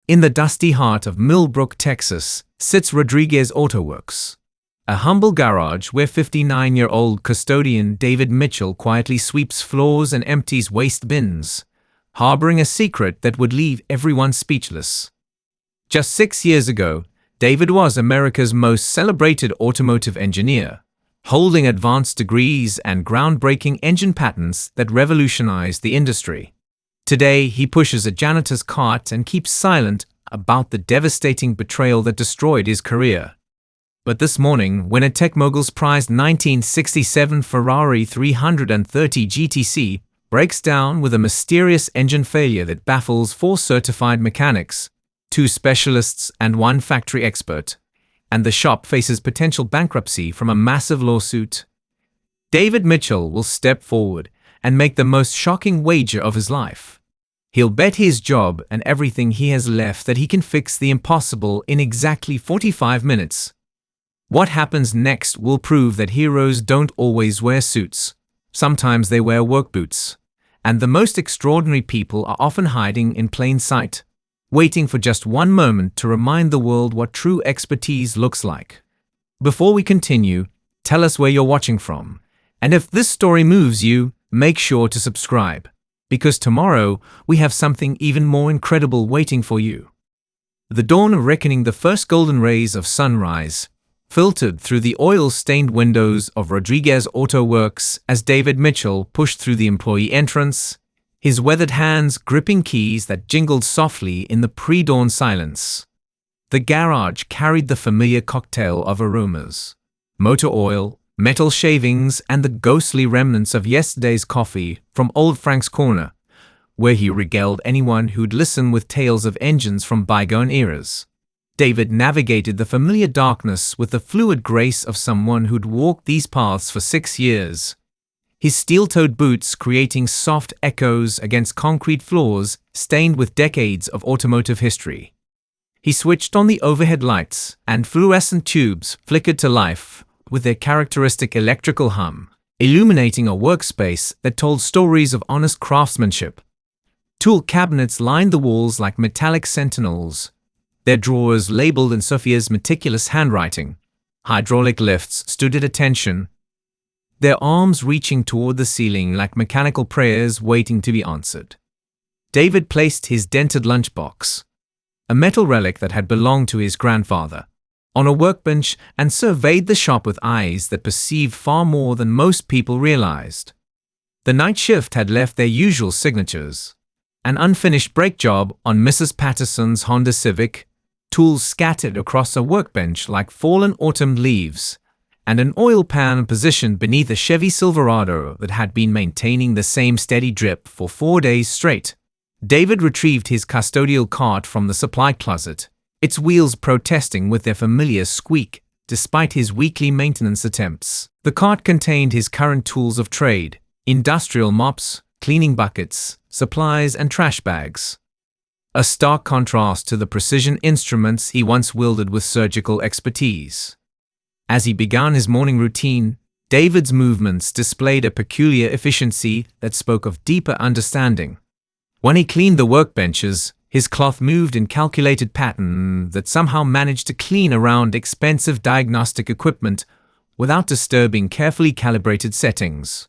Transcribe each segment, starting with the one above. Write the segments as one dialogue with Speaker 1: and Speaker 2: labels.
Speaker 1: In the dusty heart of Millbrook, Texas, sits Rodriguez Auto Works, a humble garage where 59-year-old custodian David Mitchell quietly sweeps floors and empties waste bins, harboring a secret that would leave everyone speechless. Just 6 years ago, David was America's most celebrated automotive engineer, holding advanced degrees and groundbreaking engine patents that revolutionized the industry. Today, he pushes a janitor's cart and keeps silent about the devastating betrayal that destroyed his career. But this morning, when a tech mogul's prized 1967 Ferrari 330 GTC breaks down with a mysterious engine failure that baffles 4 certified mechanics, 2 specialists and 1 factory expert, and the shop faces potential bankruptcy from a massive lawsuit, David Mitchell will step forward and make the most shocking wager of his life. He'll bet his job and everything he has left that he can fix the impossible in exactly 45 minutes. What happens next will prove that heroes don't always wear suits. Sometimes they wear work boots. And the most extraordinary people are often hiding in plain sight, waiting for just one moment to remind the world what true expertise looks like. Before we continue, tell us where you're watching from. And if this story moves you, make sure to subscribe, because tomorrow we have something even more incredible waiting for you. The dawn of reckoning, the first golden rays of sunrise, filtered through the oil-stained windows of Rodriguez Auto Works as David Mitchell pushed through the employee entrance, his weathered hands gripping keys that jingled softly in the pre-dawn silence. The garage carried the familiar cocktail of aromas: motor oil, metal shavings, and the ghostly remnants of yesterday's coffee from Old Frank's Corner, where he regaled anyone who'd listen with tales of engines from bygone eras. David navigated the familiar darkness with the fluid grace of someone who'd walked these paths for 6 years, his steel-toed boots creating soft echoes against concrete floors stained with decades of automotive history. He switched on the overhead lights, and fluorescent tubes flickered to life with their characteristic electrical hum, illuminating a workspace that told stories of honest craftsmanship. Tool cabinets lined the walls like metallic sentinels, their drawers labeled in Sophia's meticulous handwriting. Hydraulic lifts stood at attention, their arms reaching toward the ceiling like mechanical prayers waiting to be answered. David placed his dented lunchbox, a metal relic that had belonged to his grandfather, on a workbench and surveyed the shop with eyes that perceived far more than most people realized. The night shift had left their usual signatures: an unfinished brake job on Mrs. Patterson's Honda Civic, tools scattered across a workbench like fallen autumn leaves, and an oil pan positioned beneath a Chevy Silverado that had been maintaining the same steady drip for 4 days straight. David retrieved his custodial cart from the supply closet, its wheels protesting with their familiar squeak despite his weekly maintenance attempts. The cart contained his current tools of trade: industrial mops, cleaning buckets, supplies, and trash bags. A stark contrast to the precision instruments he once wielded with surgical expertise. As he began his morning routine, David's movements displayed a peculiar efficiency that spoke of deeper understanding. When he cleaned the workbenches, his cloth moved in calculated pattern that somehow managed to clean around expensive diagnostic equipment without disturbing carefully calibrated settings.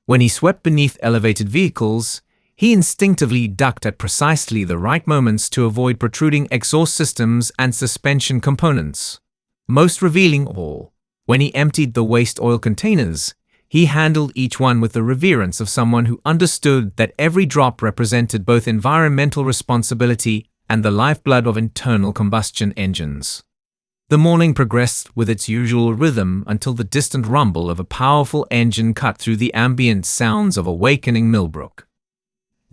Speaker 1: When he swept beneath elevated vehicles, he instinctively ducked at precisely the right moments to avoid protruding exhaust systems and suspension components. Most revealing of all, when he emptied the waste oil containers, he handled each one with the reverence of someone who understood that every drop represented both environmental responsibility and the lifeblood of internal combustion engines. The morning progressed with its usual rhythm until the distant rumble of a powerful engine cut through the ambient sounds of awakening Millbrook.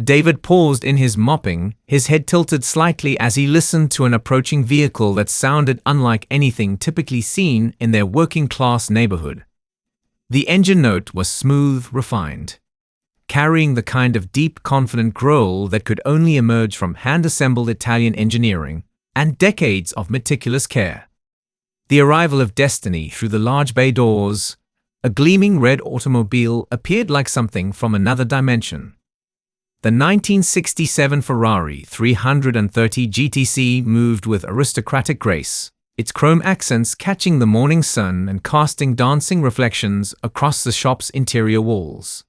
Speaker 1: David paused in his mopping, his head tilted slightly as he listened to an approaching vehicle that sounded unlike anything typically seen in their working-class neighborhood. The engine note was smooth, refined, carrying the kind of deep, confident growl that could only emerge from hand-assembled Italian engineering and decades of meticulous care. The arrival of destiny through the large bay doors, a gleaming red automobile appeared like something from another dimension. The 1967 Ferrari 330 GTC moved with aristocratic grace, its chrome accents catching the morning sun and casting dancing reflections across the shop's interior walls.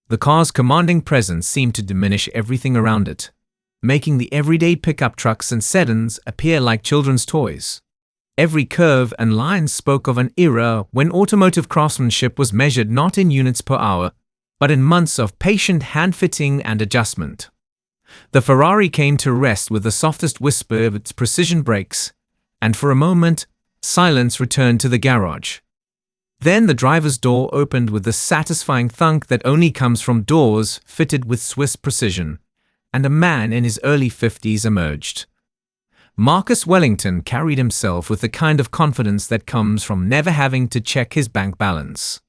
Speaker 1: The car's commanding presence seemed to diminish everything around it, making the everyday pickup trucks and sedans appear like children's toys. Every curve and line spoke of an era when automotive craftsmanship was measured not in units per hour, but in months of patient hand-fitting and adjustment. The Ferrari came to rest with the softest whisper of its precision brakes, and for a moment, silence returned to the garage. Then the driver's door opened with the satisfying thunk that only comes from doors fitted with Swiss precision, and a man in his early 50s emerged. Marcus Wellington carried himself with the kind of confidence that comes from never having to check his bank balance.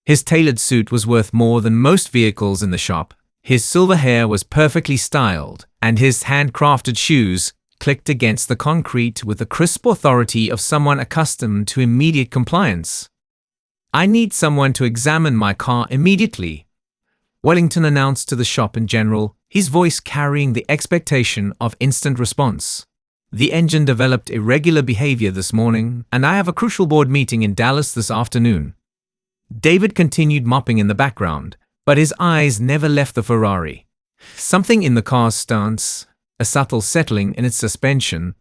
Speaker 1: His tailored suit was worth more than most vehicles in the shop, his silver hair was perfectly styled, and his handcrafted shoes clicked against the concrete with the crisp authority of someone accustomed to immediate compliance. "I need someone to examine my car immediately," Wellington announced to the shop in general, his voice carrying the expectation of instant response. "The engine developed irregular behavior this morning, and I have a crucial board meeting in Dallas this afternoon." David continued mopping in the background, but his eyes never left the Ferrari. Something in the car's stance, a subtle settling in its suspension,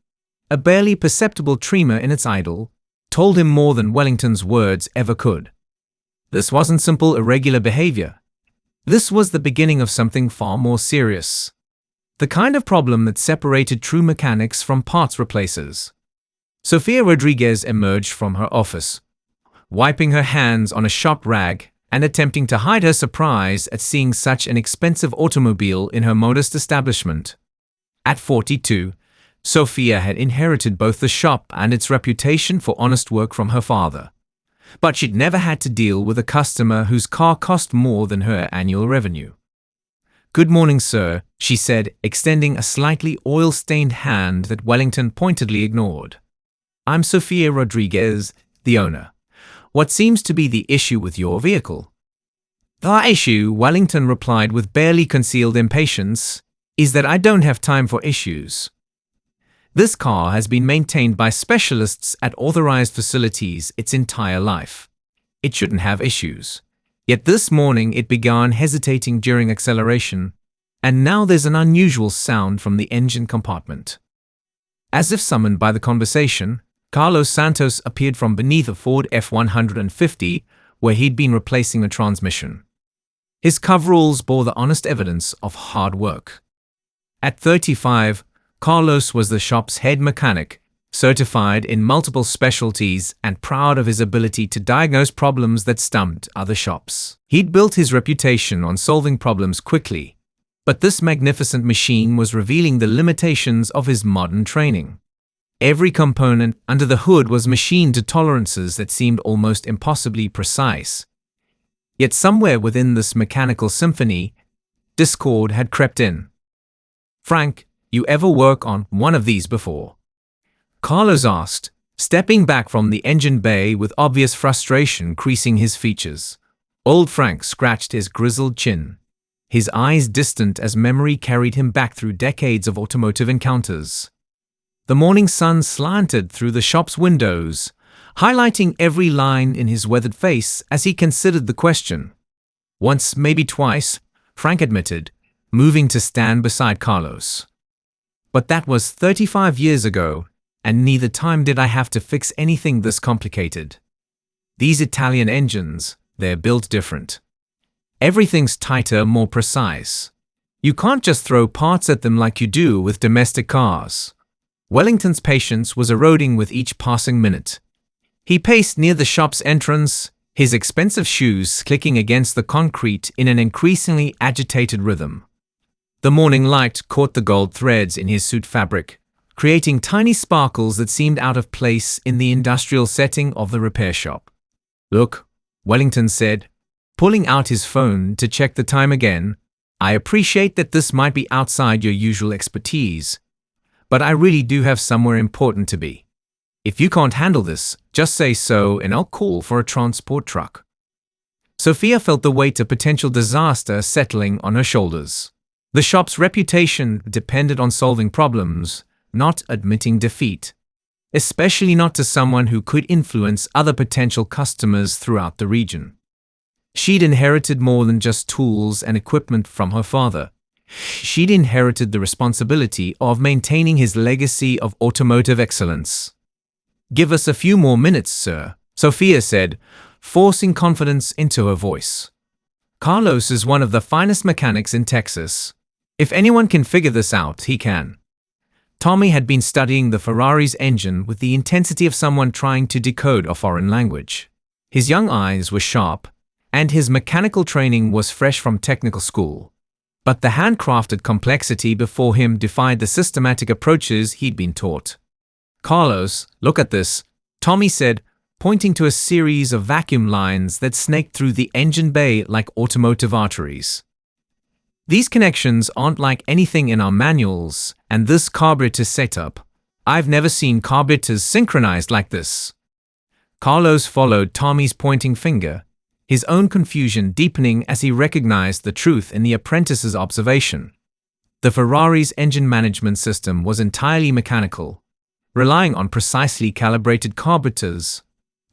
Speaker 1: a barely perceptible tremor in its idle, told him more than Wellington's words ever could. This wasn't simple irregular behavior. This was the beginning of something far more serious. The kind of problem that separated true mechanics from parts replacers. Sofia Rodriguez emerged from her office, wiping her hands on a shop rag and attempting to hide her surprise at seeing such an expensive automobile in her modest establishment. At 42, Sofia had inherited both the shop and its reputation for honest work from her father. But she'd never had to deal with a customer whose car cost more than her annual revenue. "Good morning, sir," she said, extending a slightly oil-stained hand that Wellington pointedly ignored. "I'm Sofia Rodriguez, the owner. What seems to be the issue with your vehicle?" "The issue," Wellington replied with barely concealed impatience, "is that I don't have time for issues. This car has been maintained by specialists at authorized facilities its entire life. It shouldn't have issues. Yet this morning it began hesitating during acceleration, and now there's an unusual sound from the engine compartment." As if summoned by the conversation, Carlos Santos appeared from beneath a Ford F-150 where he'd been replacing the transmission. His coveralls bore the honest evidence of hard work. At 35, Carlos was the shop's head mechanic, certified in multiple specialties and proud of his ability to diagnose problems that stumped other shops. He'd built his reputation on solving problems quickly, but this magnificent machine was revealing the limitations of his modern training. Every component under the hood was machined to tolerances that seemed almost impossibly precise. Yet somewhere within this mechanical symphony, discord had crept in. "Frank, you ever work on one of these before?" Carlos asked, stepping back from the engine bay with obvious frustration creasing his features. Old Frank scratched his grizzled chin, his eyes distant as memory carried him back through decades of automotive encounters. The morning sun slanted through the shop's windows, highlighting every line in his weathered face as he considered the question. "Once, maybe twice," Frank admitted, moving to stand beside Carlos. "But that was 35 years ago, and neither time did I have to fix anything this complicated. These Italian engines, they're built different. Everything's tighter, more precise. You can't just throw parts at them like you do with domestic cars." Wellington's patience was eroding with each passing minute. He paced near the shop's entrance, his expensive shoes clicking against the concrete in an increasingly agitated rhythm. The morning light caught the gold threads in his suit fabric, creating tiny sparkles that seemed out of place in the industrial setting of the repair shop. "Look," Wellington said, pulling out his phone to check the time again, "I appreciate that this might be outside your usual expertise, but I really do have somewhere important to be. If you can't handle this, just say so and I'll call for a transport truck." Sofia felt the weight of potential disaster settling on her shoulders. The shop's reputation depended on solving problems, not admitting defeat, especially not to someone who could influence other potential customers throughout the region. She'd inherited more than just tools and equipment from her father. She'd inherited the responsibility of maintaining his legacy of automotive excellence. "Give us a few more minutes, sir," Sophia said, forcing confidence into her voice. "Carlos is one of the finest mechanics in Texas. If anyone can figure this out, he can." Tommy had been studying the Ferrari's engine with the intensity of someone trying to decode a foreign language. His young eyes were sharp, and his mechanical training was fresh from technical school. But the handcrafted complexity before him defied the systematic approaches he'd been taught. "Carlos, look at this," Tommy said, pointing to a series of vacuum lines that snaked through the engine bay like automotive arteries. "These connections aren't like anything in our manuals, and this carburetor setup, I've never seen carburetors synchronized like this." Carlos followed Tommy's pointing finger, his own confusion deepening as he recognized the truth in the apprentice's observation. The Ferrari's engine management system was entirely mechanical, relying on precisely calibrated carburetors,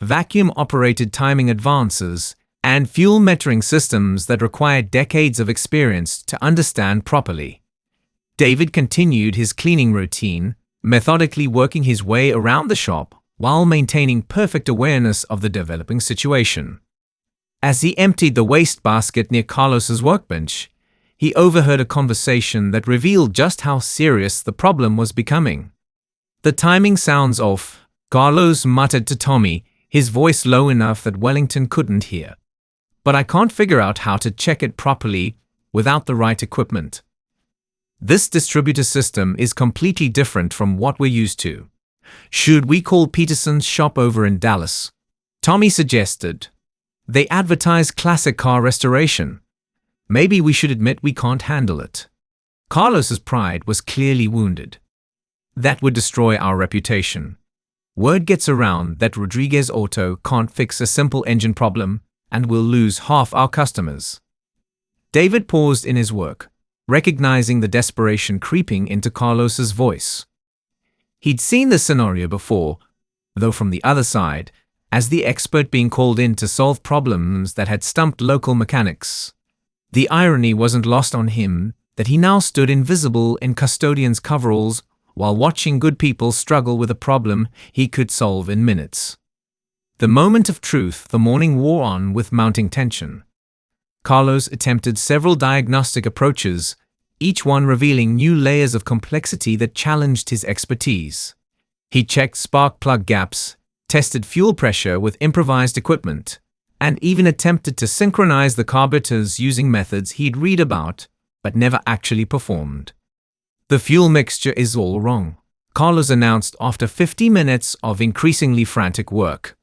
Speaker 1: vacuum-operated timing advances, and fuel metering systems that required decades of experience to understand properly. David continued his cleaning routine, methodically working his way around the shop while maintaining perfect awareness of the developing situation. As he emptied the wastebasket near Carlos's workbench, he overheard a conversation that revealed just how serious the problem was becoming. "The timing sounds off," Carlos muttered to Tommy, his voice low enough that Wellington couldn't hear. "But I can't figure out how to check it properly without the right equipment. This distributor system is completely different from what we're used to. Should we call Peterson's shop over in Dallas?" Tommy suggested. "They advertise classic car restoration. Maybe we should admit we can't handle it." Carlos's pride was clearly wounded. "That would destroy our reputation. Word gets around that Rodriguez Auto can't fix a simple engine problem, and we'll lose half our customers." David paused in his work, recognizing the desperation creeping into Carlos's voice. He'd seen this scenario before, though from the other side, as the expert being called in to solve problems that had stumped local mechanics. The irony wasn't lost on him that he now stood invisible in custodian's coveralls while watching good people struggle with a problem he could solve in minutes. The moment of truth the morning wore on with mounting tension. Carlos attempted several diagnostic approaches, each one revealing new layers of complexity that challenged his expertise. He checked spark plug gaps, tested fuel pressure with improvised equipment, and even attempted to synchronize the carburetors using methods he'd read about, but never actually performed. "The fuel mixture is all wrong," Carlos announced after 50 minutes of increasingly frantic work.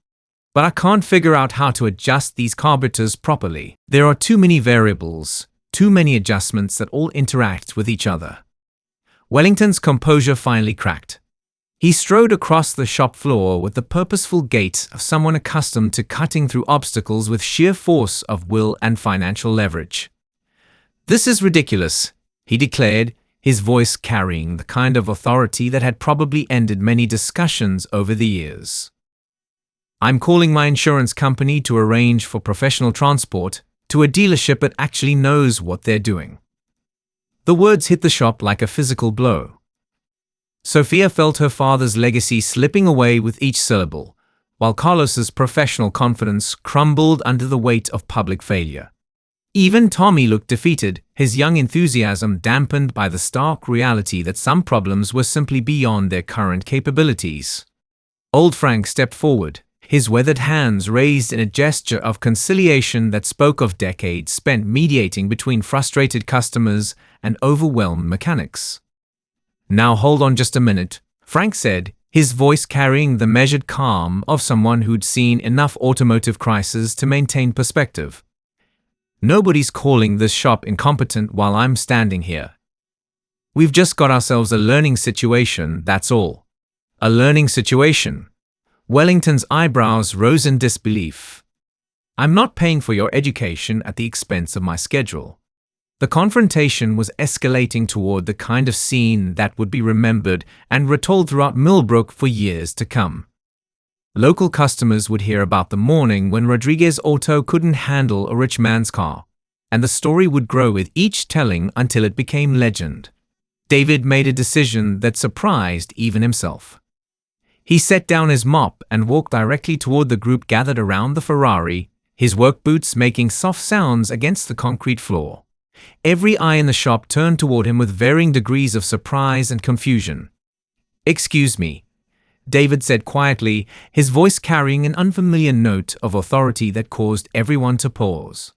Speaker 1: "But I can't figure out how to adjust these carburetors properly. There are too many variables, too many adjustments that all interact with each other." Wellington's composure finally cracked. He strode across the shop floor with the purposeful gait of someone accustomed to cutting through obstacles with sheer force of will and financial leverage. "This is ridiculous," he declared, his voice carrying the kind of authority that had probably ended many discussions over the years. "I'm calling my insurance company to arrange for professional transport to a dealership that actually knows what they're doing." The words hit the shop like a physical blow. Sophia felt her father's legacy slipping away with each syllable, while Carlos's professional confidence crumbled under the weight of public failure. Even Tommy looked defeated, his young enthusiasm dampened by the stark reality that some problems were simply beyond their current capabilities. Old Frank stepped forward, his weathered hands raised in a gesture of conciliation that spoke of decades spent mediating between frustrated customers and overwhelmed mechanics. "Now hold on just a minute," Frank said, his voice carrying the measured calm of someone who'd seen enough automotive crises to maintain perspective. "Nobody's calling this shop incompetent while I'm standing here. We've just got ourselves a learning situation, that's all." "A learning situation?" Wellington's eyebrows rose in disbelief. "I'm not paying for your education at the expense of my schedule." The confrontation was escalating toward the kind of scene that would be remembered and retold throughout Millbrook for years to come. Local customers would hear about the morning when Rodriguez's auto couldn't handle a rich man's car, and the story would grow with each telling until it became legend. David made a decision that surprised even himself. He set down his mop and walked directly toward the group gathered around the Ferrari, his work boots making soft sounds against the concrete floor. Every eye in the shop turned toward him with varying degrees of surprise and confusion. "Excuse me," David said quietly, his voice carrying an unfamiliar note of authority that caused everyone to pause.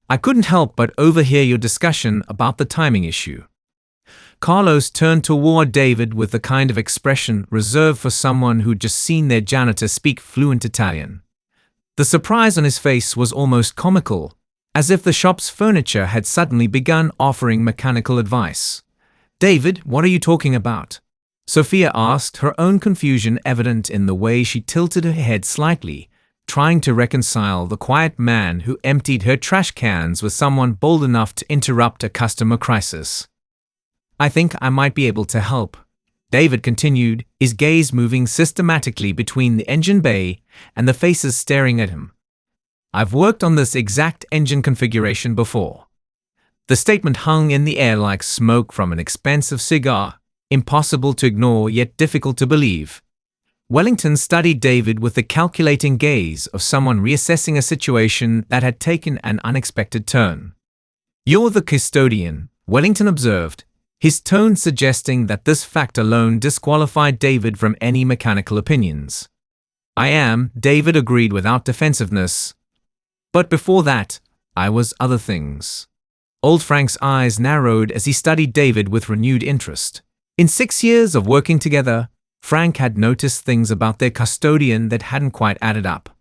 Speaker 1: "I couldn't help but overhear your discussion about the timing issue." Carlos turned toward David with the kind of expression reserved for someone who'd just seen their janitor speak fluent Italian. The surprise on his face was almost comical, as if the shop's furniture had suddenly begun offering mechanical advice. "David, what are you talking about?" Sophia asked, her own confusion evident in the way she tilted her head slightly, trying to reconcile the quiet man who emptied her trash cans with someone bold enough to interrupt a customer crisis. "I think I might be able to help," David continued, his gaze moving systematically between the engine bay and the faces staring at him. "I've worked on this exact engine configuration before." The statement hung in the air like smoke from an expensive cigar, impossible to ignore yet difficult to believe. Wellington studied David with the calculating gaze of someone reassessing a situation that had taken an unexpected turn. "You're the custodian," Wellington observed, his tone suggesting that this fact alone disqualified David from any mechanical opinions. "I am," David agreed without defensiveness. "But before that, I was other things." Old Frank's eyes narrowed as he studied David with renewed interest. In 6 years of working together, Frank had noticed things about their custodian that hadn't quite added up.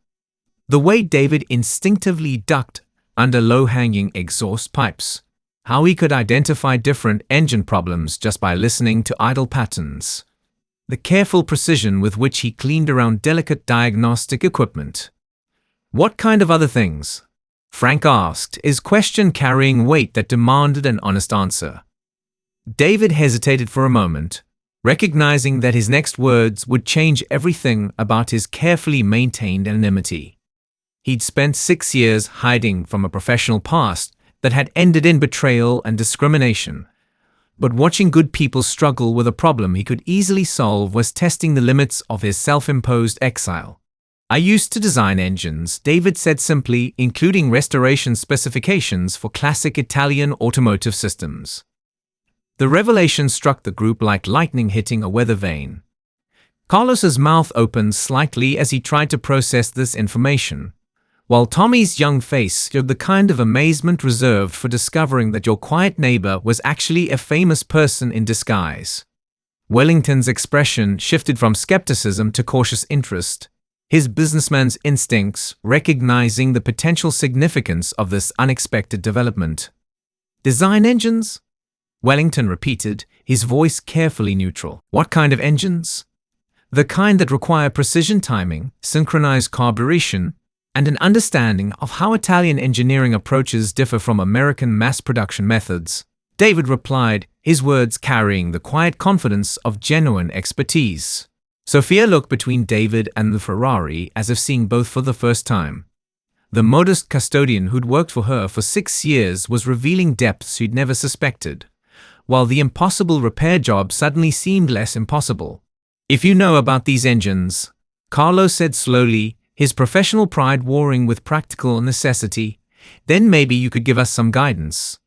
Speaker 1: The way David instinctively ducked under low-hanging exhaust pipes, how he could identify different engine problems just by listening to idle patterns, the careful precision with which he cleaned around delicate diagnostic equipment. "What kind of other things?" Frank asked, his question carrying weight that demanded an honest answer. David hesitated for a moment, recognizing that his next words would change everything about his carefully maintained anonymity. He'd spent 6 years hiding from a professional past that had ended in betrayal and discrimination. But watching good people struggle with a problem he could easily solve was testing the limits of his self-imposed exile. "I used to design engines," David said simply, including restoration specifications for classic Italian automotive systems. The revelation struck the group like lightning hitting a weather vane. Carlos's mouth opened slightly as he tried to process this information, while Tommy's young face showed the kind of amazement reserved for discovering that your quiet neighbor was actually a famous person in disguise. Wellington's expression shifted from skepticism to cautious interest, his businessman's instincts recognizing the potential significance of this unexpected development. "Design engines?" Wellington repeated, his voice carefully neutral. "What kind of engines?" "The kind that require precision timing, synchronized carburation, and an understanding of how Italian engineering approaches differ from American mass production methods," David replied, his words carrying the quiet confidence of genuine expertise. Sophia looked between David and the Ferrari as if seeing both for the first time. The modest custodian who'd worked for her for 6 years was revealing depths she'd never suspected, while the impossible repair job suddenly seemed less impossible. "If you know about these engines," Carlos said slowly, his professional pride warring with practical necessity, "then maybe you could give us some guidance."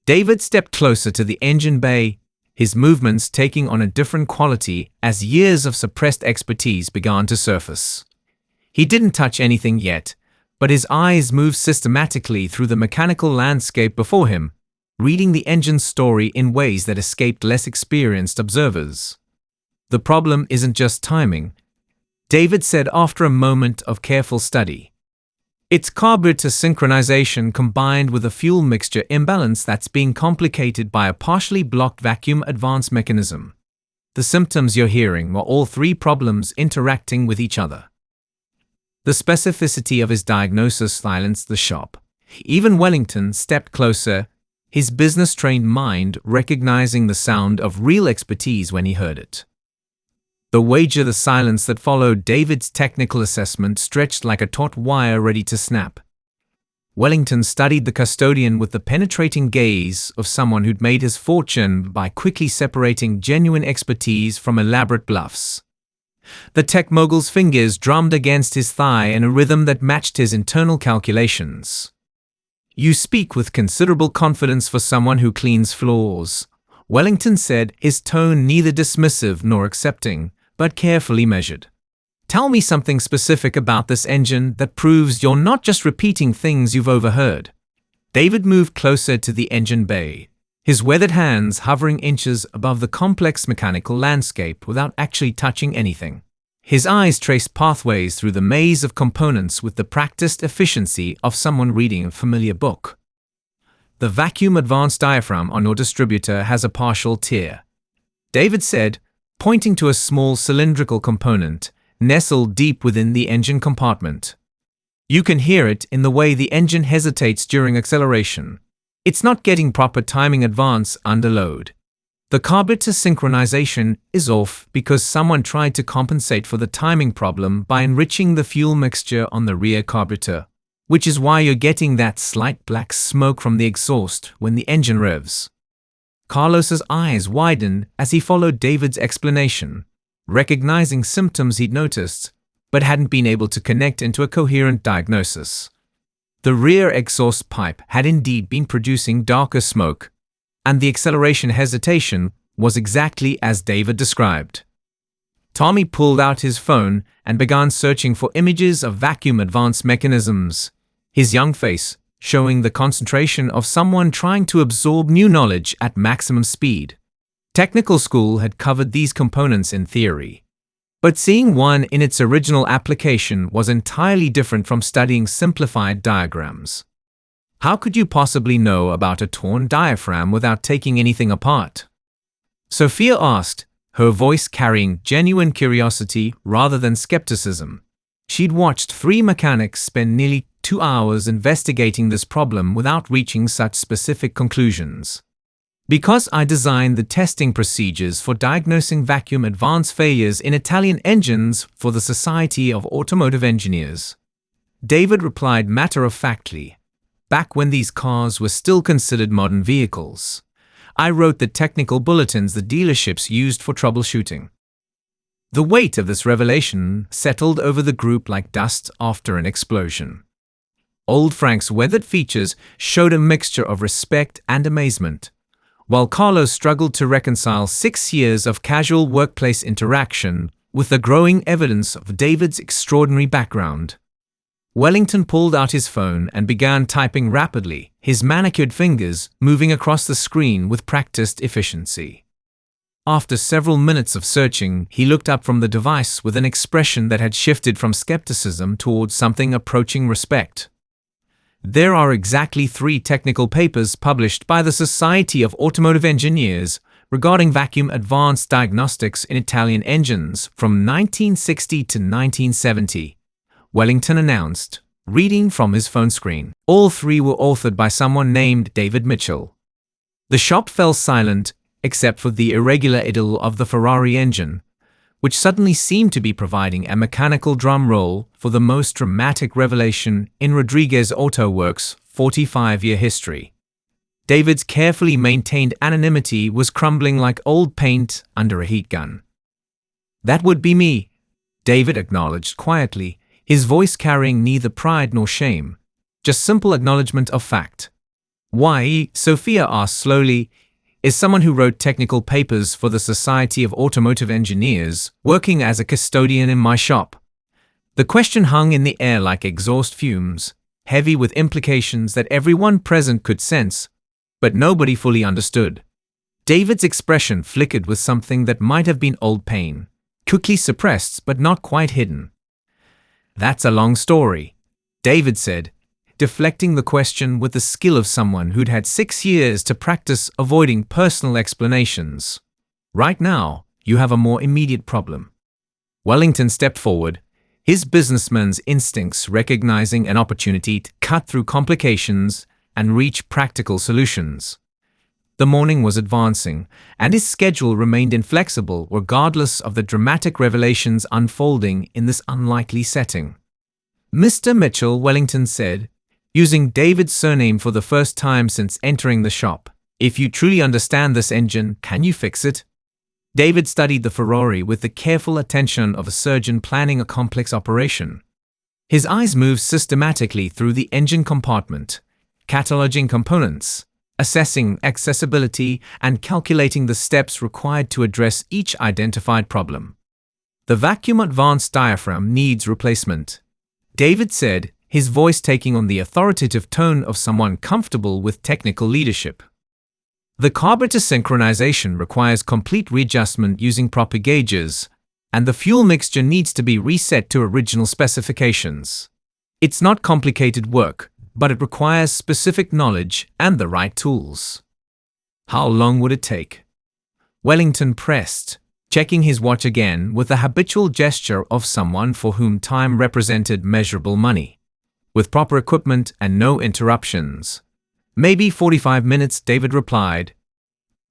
Speaker 1: David stepped closer to the engine bay, his movements taking on a different quality as years of suppressed expertise began to surface. He didn't touch anything yet, but his eyes moved systematically through the mechanical landscape before him, reading the engine's story in ways that escaped less experienced observers. "The problem isn't just timing," David said after a moment of careful study. "It's carburetor synchronization combined with a fuel mixture imbalance that's being complicated by a partially blocked vacuum advance mechanism. The symptoms you're hearing were all 3 problems interacting with each other." The specificity of his diagnosis silenced the shop. Even Wellington stepped closer, his business-trained mind recognizing the sound of real expertise when he heard it. The silence that followed David's technical assessment stretched like a taut wire ready to snap. Wellington studied the custodian with the penetrating gaze of someone who'd made his fortune by quickly separating genuine expertise from elaborate bluffs. The tech mogul's fingers drummed against his thigh in a rhythm that matched his internal calculations. "You speak with considerable confidence for someone who cleans floors," Wellington said, his tone neither dismissive nor accepting, but carefully measured. "Tell me something specific about this engine that proves you're not just repeating things you've overheard." David moved closer to the engine bay, his weathered hands hovering inches above the complex mechanical landscape without actually touching anything. His eyes traced pathways through the maze of components with the practiced efficiency of someone reading a familiar book. "The vacuum advanced diaphragm on your distributor has a partial tear," David said, pointing to a small cylindrical component nestled deep within the engine compartment. "You can hear it in the way the engine hesitates during acceleration. It's not getting proper timing advance under load. The carburetor synchronization is off because someone tried to compensate for the timing problem by enriching the fuel mixture on the rear carburetor, which is why you're getting that slight black smoke from the exhaust when the engine revs." Carlos's eyes widened as he followed David's explanation, recognizing symptoms he'd noticed, but hadn't been able to connect into a coherent diagnosis. The rear exhaust pipe had indeed been producing darker smoke, and the acceleration hesitation was exactly as David described. Tommy pulled out his phone and began searching for images of vacuum advance mechanisms, his young face showing the concentration of someone trying to absorb new knowledge at maximum speed. Technical school had covered these components in theory, but seeing one in its original application was entirely different from studying simplified diagrams. How could you possibly know about a torn diaphragm without taking anything apart? Sophia asked, her voice carrying genuine curiosity rather than skepticism. She'd watched 3 mechanics spend nearly 2 hours investigating this problem without reaching such specific conclusions. "Because I designed the testing procedures for diagnosing vacuum advance failures in Italian engines for the Society of Automotive Engineers," David replied matter-of-factly. "Back when these cars were still considered modern vehicles, I wrote the technical bulletins the dealerships used for troubleshooting." The weight of this revelation settled over the group like dust after an explosion. Old Frank's weathered features showed a mixture of respect and amazement, while Carlos struggled to reconcile 6 years of casual workplace interaction with the growing evidence of David's extraordinary background. Wellington pulled out his phone and began typing rapidly, his manicured fingers moving across the screen with practiced efficiency. After several minutes of searching, he looked up from the device with an expression that had shifted from skepticism towards something approaching respect. "There are exactly 3 technical papers published by the Society of Automotive Engineers regarding vacuum advanced diagnostics in Italian engines from 1960 to 1970, Wellington announced, reading from his phone screen. All 3 were authored by someone named David Mitchell. The shop fell silent, except for the irregular idyll of the Ferrari engine, which suddenly seemed to be providing a mechanical drum roll for the most dramatic revelation in Rodriguez Auto Works' 45-year history. David's carefully maintained anonymity was crumbling like old paint under a heat gun. "That would be me," David acknowledged quietly, his voice carrying neither pride nor shame, just simple acknowledgement of fact. "Why?" Sophia asked slowly, "is someone who wrote technical papers for the Society of Automotive Engineers working as a custodian in my shop?" The question hung in the air like exhaust fumes, heavy with implications that everyone present could sense, but nobody fully understood. David's expression flickered with something that might have been old pain, quickly suppressed but not quite hidden. "That's a long story," David said, deflecting the question with the skill of someone who'd had 6 years to practice avoiding personal explanations. "Right now, you have a more immediate problem." Wellington stepped forward, his businessman's instincts recognizing an opportunity to cut through complications and reach practical solutions. The morning was advancing, and his schedule remained inflexible regardless of the dramatic revelations unfolding in this unlikely setting. "Mr. Mitchell," Wellington said, using David's surname for the first time since entering the shop, "if you truly understand this engine, can you fix it?" David studied the Ferrari with the careful attention of a surgeon planning a complex operation. His eyes moved systematically through the engine compartment, cataloging components, assessing accessibility, and calculating the steps required to address each identified problem. "The vacuum advanced diaphragm needs replacement," David said, his voice taking on the authoritative tone of someone comfortable with technical leadership. "The carburetor synchronization requires complete readjustment using proper gauges, and the fuel mixture needs to be reset to original specifications. It's not complicated work, but it requires specific knowledge and the right tools." "How long would it take?" Wellington pressed, checking his watch again with the habitual gesture of someone for whom time represented measurable money. "With proper equipment and no interruptions, maybe 45 minutes," David replied.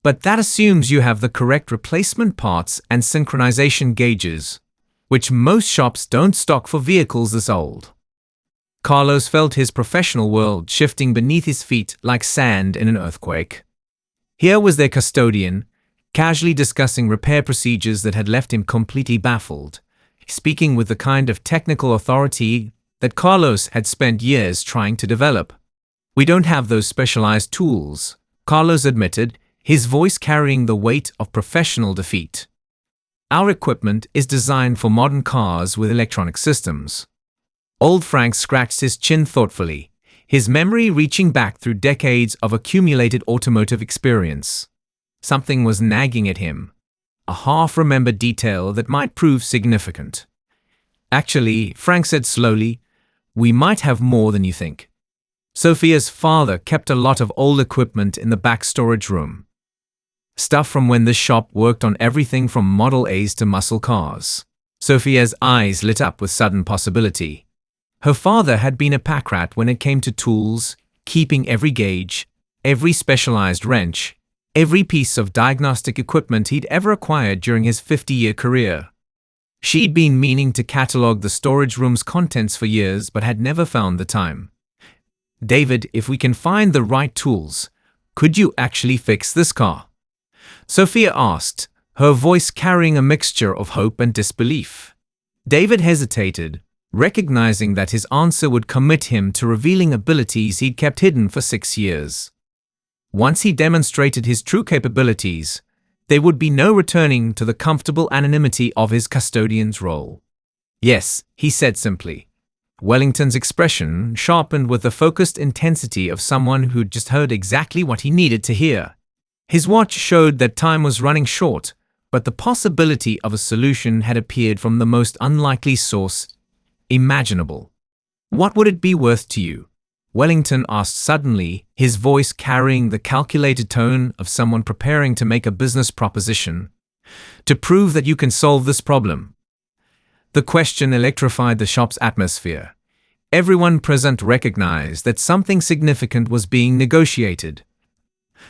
Speaker 1: "But that assumes you have the correct replacement parts and synchronization gauges, which most shops don't stock for vehicles this old." Carlos felt his professional world shifting beneath his feet like sand in an earthquake. Here was their custodian, casually discussing repair procedures that had left him completely baffled, speaking with the kind of technical authority that Carlos had spent years trying to develop. "We don't have those specialized tools," Carlos admitted, his voice carrying the weight of professional defeat. "Our equipment is designed for modern cars with electronic systems." Old Frank scratched his chin thoughtfully, his memory reaching back through decades of accumulated automotive experience. Something was nagging at him, a half-remembered detail that might prove significant. "Actually," Frank said slowly, "we might have more than you think." Sophia's father kept a lot of old equipment in the back storage room. Stuff from when this shop worked on everything from Model A's to muscle cars. Sophia's eyes lit up with sudden possibility. Her father had been a pack rat when it came to tools, keeping every gauge, every specialized wrench, every piece of diagnostic equipment he'd ever acquired during his 50-year career. She'd been meaning to catalog the storage room's contents for years but had never found the time. "David, if we can find the right tools, could you actually fix this car?" Sophia asked, her voice carrying a mixture of hope and disbelief. David hesitated, recognizing that his answer would commit him to revealing abilities he'd kept hidden for 6 years. Once he demonstrated his true capabilities, there would be no returning to the comfortable anonymity of his custodian's role. "Yes," he said simply. Wellington's expression sharpened with the focused intensity of someone who'd just heard exactly what he needed to hear. His watch showed that time was running short, but the possibility of a solution had appeared from the most unlikely source imaginable. "What would it be worth to you?" Wellington asked suddenly, his voice carrying the calculated tone of someone preparing to make a business proposition. "To prove that you can solve this problem." The question electrified the shop's atmosphere. Everyone present recognized that something significant was being negotiated,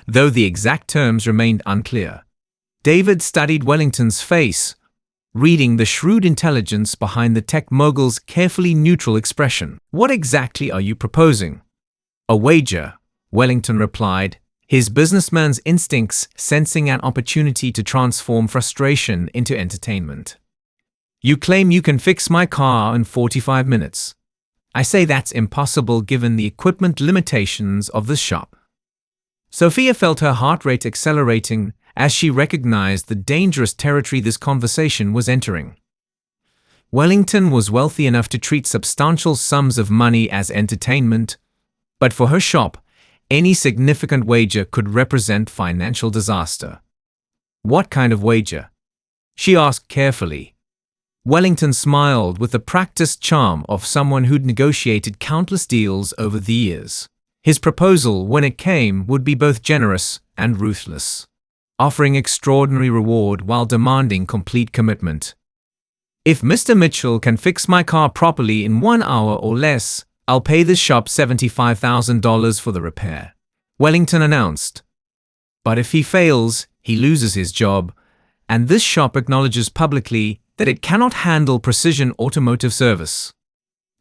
Speaker 1: though the exact terms remained unclear. David studied Wellington's face, reading the shrewd intelligence behind the tech mogul's carefully neutral expression. "What exactly are you proposing?" "A wager," Wellington replied, his businessman's instincts sensing an opportunity to transform frustration into entertainment. "You claim you can fix my car in 45 minutes. I say that's impossible given the equipment limitations of this shop." Sophia felt her heart rate accelerating as she recognized the dangerous territory this conversation was entering. Wellington was wealthy enough to treat substantial sums of money as entertainment, but for her shop, any significant wager could represent financial disaster. "What kind of wager?" she asked carefully. Wellington smiled with the practiced charm of someone who'd negotiated countless deals over the years. His proposal, when it came, would be both generous and ruthless, offering extraordinary reward while demanding complete commitment. "If Mr. Mitchell can fix my car properly in 1 hour or less, I'll pay this shop $75,000 for the repair," Wellington announced. But if he fails, he loses his job, and this shop acknowledges publicly that it cannot handle precision automotive service.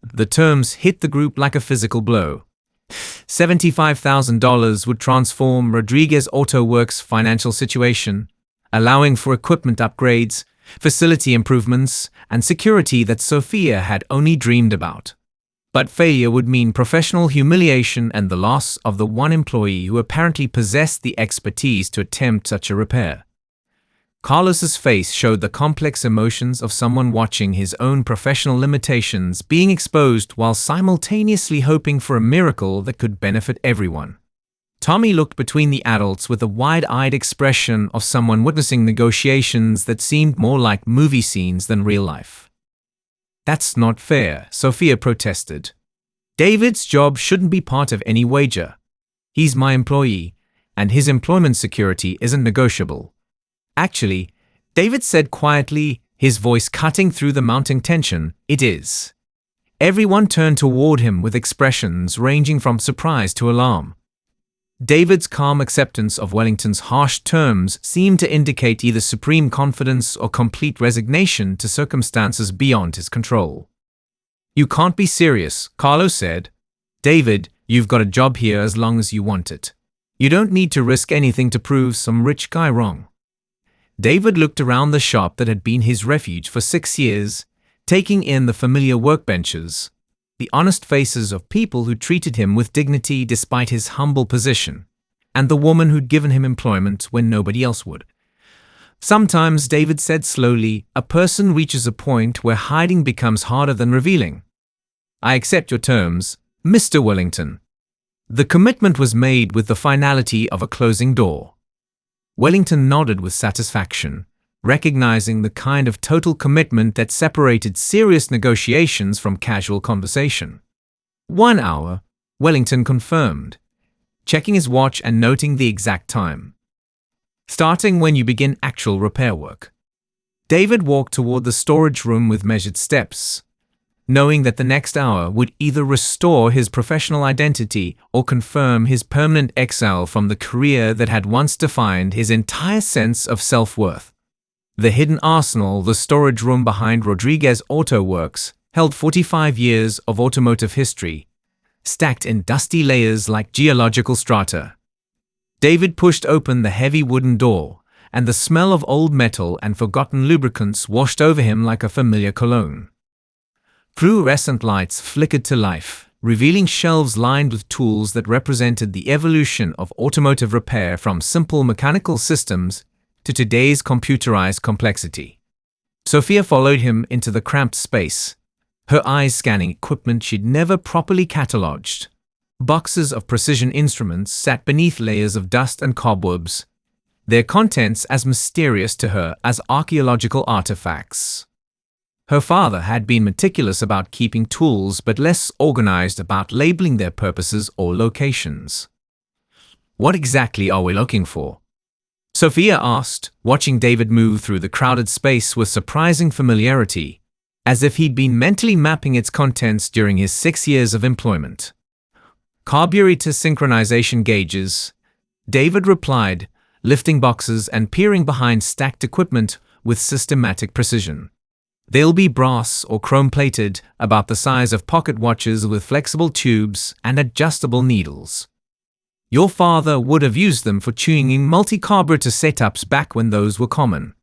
Speaker 1: The terms hit the group like a physical blow. $75,000 would transform Rodriguez Auto Works' financial situation, allowing for equipment upgrades, facility improvements, and security that Sophia had only dreamed about. But failure would mean professional humiliation and the loss of the one employee who apparently possessed the expertise to attempt such a repair. Carlos's face showed the complex emotions of someone watching his own professional limitations being exposed while simultaneously hoping for a miracle that could benefit everyone. Tommy looked between the adults with a wide-eyed expression of someone witnessing negotiations that seemed more like movie scenes than real life. "That's not fair," Sophia protested. "David's job shouldn't be part of any wager. He's my employee, and his employment security isn't negotiable." "Actually," David said quietly, his voice cutting through the mounting tension, "it is." Everyone turned toward him with expressions ranging from surprise to alarm. David's calm acceptance of Wellington's harsh terms seemed to indicate either supreme confidence or complete resignation to circumstances beyond his control. "You can't be serious," Carlos said. "David, you've got a job here as long as you want it. You don't need to risk anything to prove some rich guy wrong." David looked around the shop that had been his refuge for 6 years, taking in the familiar workbenches, the honest faces of people who treated him with dignity despite his humble position, and the woman who'd given him employment when nobody else would. "Sometimes," David said slowly, "a person reaches a point where hiding becomes harder than revealing. I accept your terms, Mr. Wellington." The commitment was made with the finality of a closing door. Wellington nodded with satisfaction, recognizing the kind of total commitment that separated serious negotiations from casual conversation. 1 hour, Wellington confirmed, checking his watch and noting the exact time. "Starting when you begin actual repair work." David walked toward the storage room with measured steps, knowing that the next hour would either restore his professional identity or confirm his permanent exile from the career that had once defined his entire sense of self-worth. The hidden arsenal, the storage room behind Rodriguez Auto Works, held 45 years of automotive history, stacked in dusty layers like geological strata. David pushed open the heavy wooden door, and the smell of old metal and forgotten lubricants washed over him like a familiar cologne. Fluorescent lights flickered to life, revealing shelves lined with tools that represented the evolution of automotive repair from simple mechanical systems to today's computerized complexity. Sophia followed him into the cramped space, her eyes scanning equipment she'd never properly cataloged. Boxes of precision instruments sat beneath layers of dust and cobwebs, their contents as mysterious to her as archaeological artifacts. Her father had been meticulous about keeping tools but less organized about labeling their purposes or locations. "What exactly are we looking for?" Sophia asked, watching David move through the crowded space with surprising familiarity, as if he'd been mentally mapping its contents during his 6 years of employment. "Carburetor synchronization gauges," David replied, lifting boxes and peering behind stacked equipment with systematic precision. "They'll be brass or chrome-plated, about the size of pocket watches with flexible tubes and adjustable needles. Your father would have used them for tuning multi-carburetor setups back when those were common."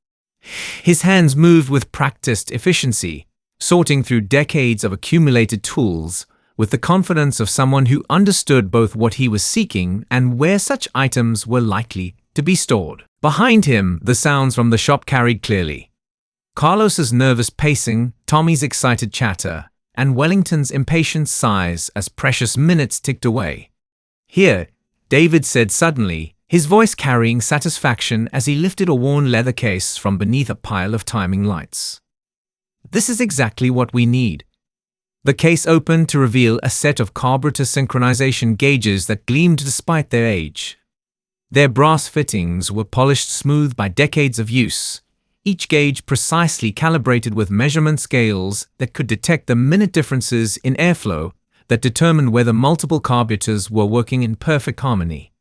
Speaker 1: His hands moved with practiced efficiency, sorting through decades of accumulated tools, with the confidence of someone who understood both what he was seeking and where such items were likely to be stored. Behind him, the sounds from the shop carried clearly. Carlos's nervous pacing, Tommy's excited chatter, and Wellington's impatient sighs as precious minutes ticked away. "Here," David said suddenly, his voice carrying satisfaction as he lifted a worn leather case from beneath a pile of timing lights. "This is exactly what we need." The case opened to reveal a set of carburetor synchronization gauges that gleamed despite their age. Their brass fittings were polished smooth by decades of use, each gauge precisely calibrated with measurement scales that could detect the minute differences in airflow that determined whether multiple carburetors were working in perfect harmony.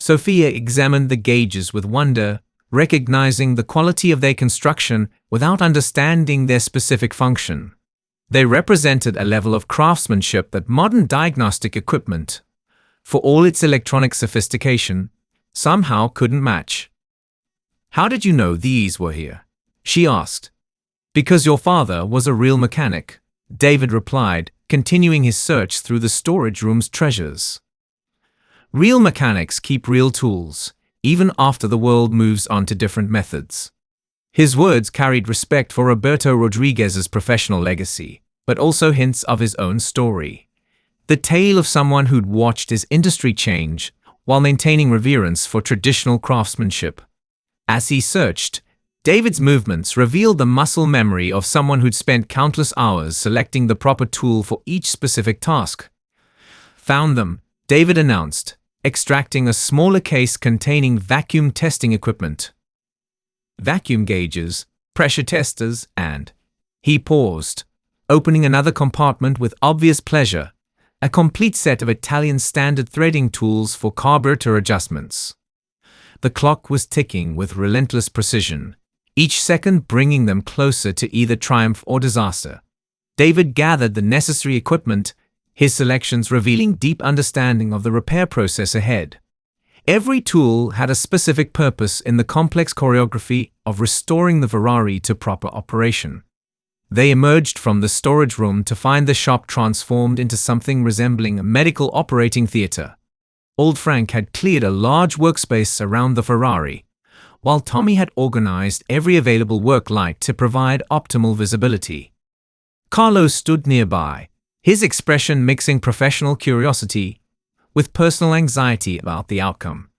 Speaker 1: Sophia examined the gauges with wonder, recognizing the quality of their construction without understanding their specific function. They represented a level of craftsmanship that modern diagnostic equipment, for all its electronic sophistication, somehow couldn't match. "How did you know these were here?" she asked. "Because your father was a real mechanic," David replied, continuing his search through the storage room's treasures. Real mechanics keep real tools, even after the world moves on to different methods. His words carried respect for Roberto Rodriguez's professional legacy, but also hints of his own story. The tale of someone who'd watched his industry change while maintaining reverence for traditional craftsmanship. As he searched, David's movements revealed the muscle memory of someone who'd spent countless hours selecting the proper tool for each specific task. "Found them," David announced, extracting a smaller case containing vacuum testing equipment. Vacuum gauges, pressure testers, and... He paused, opening another compartment with obvious pleasure, a complete set of Italian standard threading tools for carburetor adjustments. The clock was ticking with relentless precision, each second bringing them closer to either triumph or disaster. David gathered the necessary equipment, his selections revealing deep understanding of the repair process ahead. Every tool had a specific purpose in the complex choreography of restoring the Ferrari to proper operation. They emerged from the storage room to find the shop transformed into something resembling a medical operating theater. Old Frank had cleared a large workspace around the Ferrari, while Tommy had organized every available work light to provide optimal visibility. Carlos stood nearby, his expression mixing professional curiosity with personal anxiety about the outcome.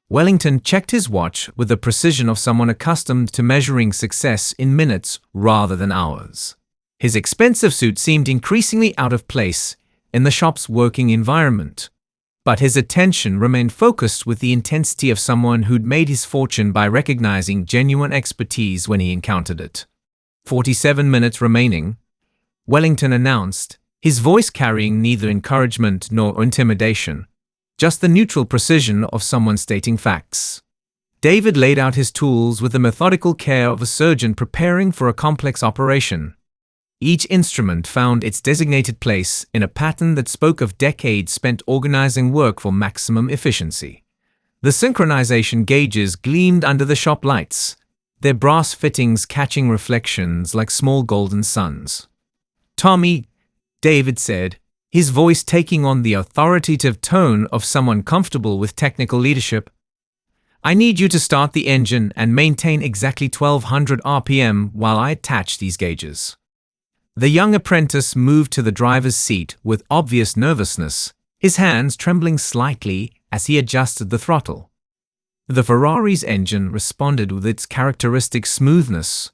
Speaker 1: Wellington checked his watch with the precision of someone accustomed to measuring success in minutes rather than hours. His expensive suit seemed increasingly out of place in the shop's working environment, but his attention remained focused with the intensity of someone who'd made his fortune by recognizing genuine expertise when he encountered it. 47 minutes remaining, Wellington announced, his voice carrying neither encouragement nor intimidation, just the neutral precision of someone stating facts. David laid out his tools with the methodical care of a surgeon preparing for a complex operation. Each instrument found its designated place in a pattern that spoke of decades spent organizing work for maximum efficiency. The synchronization gauges gleamed under the shop lights, their brass fittings catching reflections like small golden suns. "Tommy," David said, his voice taking on the authoritative tone of someone comfortable with technical leadership, "I need you to start the engine and maintain exactly 1200 RPM while I attach these gauges." The young apprentice moved to the driver's seat with obvious nervousness, his hands trembling slightly as he adjusted the throttle. The Ferrari's engine responded with its characteristic smoothness,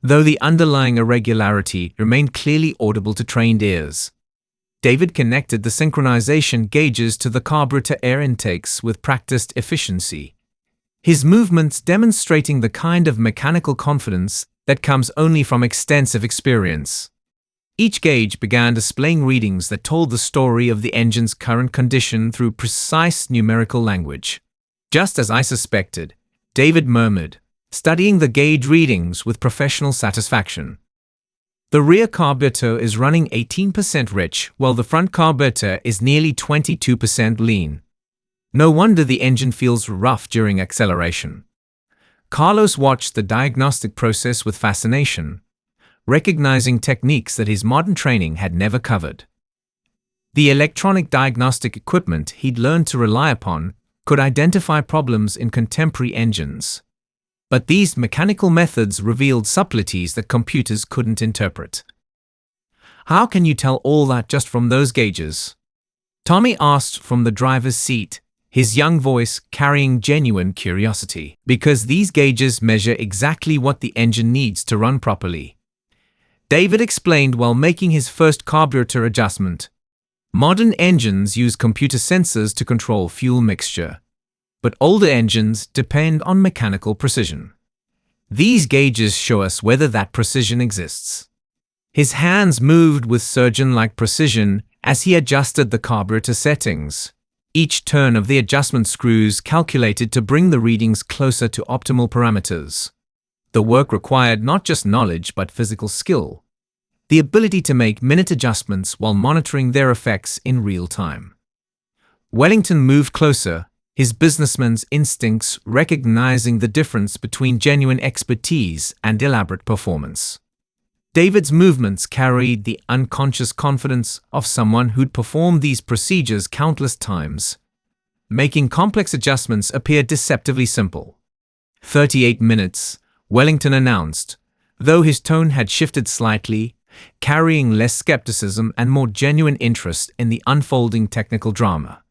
Speaker 1: though the underlying irregularity remained clearly audible to trained ears. David connected the synchronization gauges to the carburetor air intakes with practiced efficiency, his movements demonstrating the kind of mechanical confidence that comes only from extensive experience. Each gauge began displaying readings that told the story of the engine's current condition through precise numerical language. "Just as I suspected," David murmured, studying the gauge readings with professional satisfaction. "The rear carburetor is running 18% rich, while the front carburetor is nearly 22% lean. No wonder the engine feels rough during acceleration." Carlos watched the diagnostic process with fascination, recognizing techniques that his modern training had never covered. The electronic diagnostic equipment he'd learned to rely upon could identify problems in contemporary engines. But these mechanical methods revealed subtleties that computers couldn't interpret. "How can you tell all that just from those gauges?" Tommy asked from the driver's seat, his young voice carrying genuine curiosity. "Because these gauges measure exactly what the engine needs to run properly," David explained while making his first carburetor adjustment. Modern engines use computer sensors to control fuel mixture, but older engines depend on mechanical precision. These gauges show us whether that precision exists. His hands moved with surgeon-like precision as he adjusted the carburetor settings, each turn of the adjustment screws calculated to bring the readings closer to optimal parameters. The work required not just knowledge but physical skill, the ability to make minute adjustments while monitoring their effects in real time. Wellington moved closer, his businessman's instincts recognizing the difference between genuine expertise and elaborate performance. David's movements carried the unconscious confidence of someone who'd performed these procedures countless times, making complex adjustments appear deceptively simple. 38 minutes, Wellington announced, though his tone had shifted slightly, carrying less skepticism and more genuine interest in the unfolding technical drama.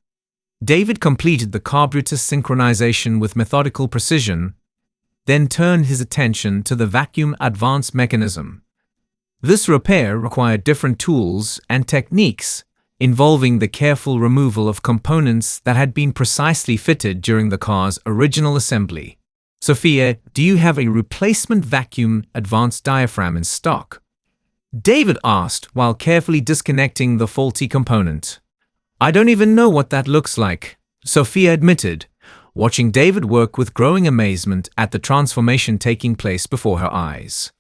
Speaker 1: David completed the carburetor synchronization with methodical precision, then turned his attention to the vacuum advance mechanism. This repair required different tools and techniques, involving the careful removal of components that had been precisely fitted during the car's original assembly. Sophia, do you have a replacement vacuum advanced diaphragm in stock? David asked while carefully disconnecting the faulty component. I don't even know what that looks like, Sophia admitted, watching David work with growing amazement at the transformation taking place before her eyes.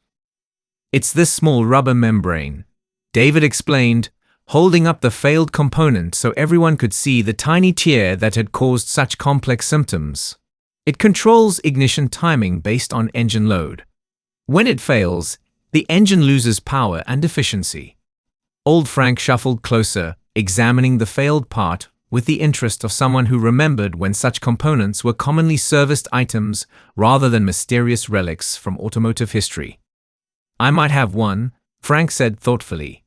Speaker 1: It's this small rubber membrane, David explained, holding up the failed component so everyone could see the tiny tear that had caused such complex symptoms. It controls ignition timing based on engine load. When it fails, the engine loses power and efficiency. Old Frank shuffled closer, examining the failed part with the interest of someone who remembered when such components were commonly serviced items rather than mysterious relics from automotive history. I might have one, Frank said thoughtfully.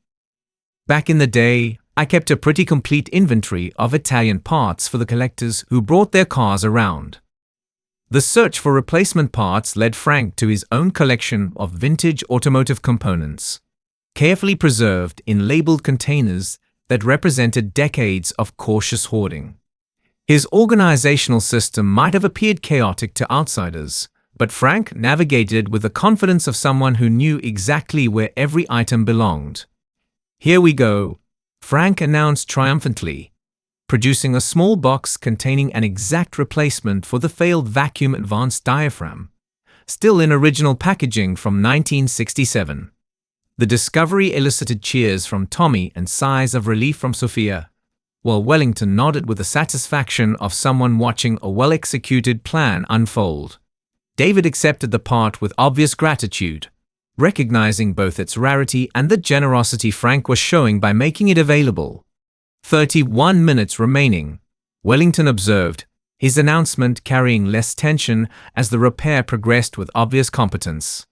Speaker 1: Back in the day, I kept a pretty complete inventory of Italian parts for the collectors who brought their cars around. The search for replacement parts led Frank to his own collection of vintage automotive components, carefully preserved in labeled containers that represented decades of cautious hoarding. His organizational system might have appeared chaotic to outsiders, but Frank navigated with the confidence of someone who knew exactly where every item belonged. Here we go, Frank announced triumphantly, producing a small box containing an exact replacement for the failed vacuum advanced diaphragm, still in original packaging from 1967. The discovery elicited cheers from Tommy and sighs of relief from Sophia, while Wellington nodded with the satisfaction of someone watching a well-executed plan unfold. David accepted the part with obvious gratitude, recognizing both its rarity and the generosity Frank was showing by making it available. 31 minutes remaining, Wellington observed, his announcement carrying less tension as the repair progressed with obvious competence.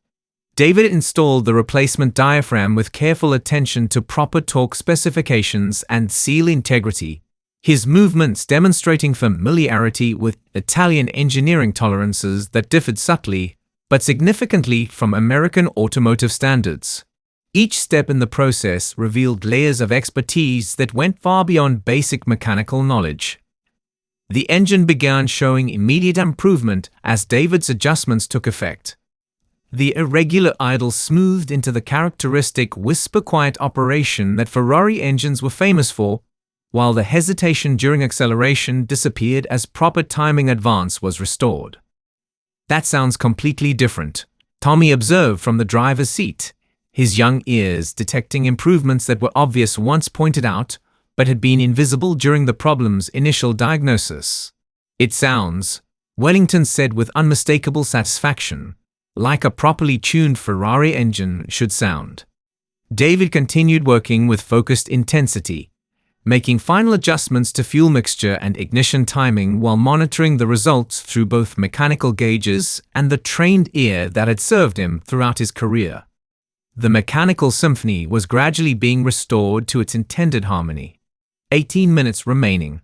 Speaker 1: David installed the replacement diaphragm with careful attention to proper torque specifications and seal integrity, his movements demonstrating familiarity with Italian engineering tolerances that differed subtly but significantly from American automotive standards. Each step in the process revealed layers of expertise that went far beyond basic mechanical knowledge. The engine began showing immediate improvement as David's adjustments took effect. The irregular idle smoothed into the characteristic whisper-quiet operation that Ferrari engines were famous for, while the hesitation during acceleration disappeared as proper timing advance was restored. That sounds completely different, Tommy observed from the driver's seat, his young ears detecting improvements that were obvious once pointed out, but had been invisible during the problem's initial diagnosis. It sounds, Wellington said with unmistakable satisfaction, like a properly tuned Ferrari engine should sound. David continued working with focused intensity, making final adjustments to fuel mixture and ignition timing while monitoring the results through both mechanical gauges and the trained ear that had served him throughout his career. The mechanical symphony was gradually being restored to its intended harmony. 18 minutes remaining,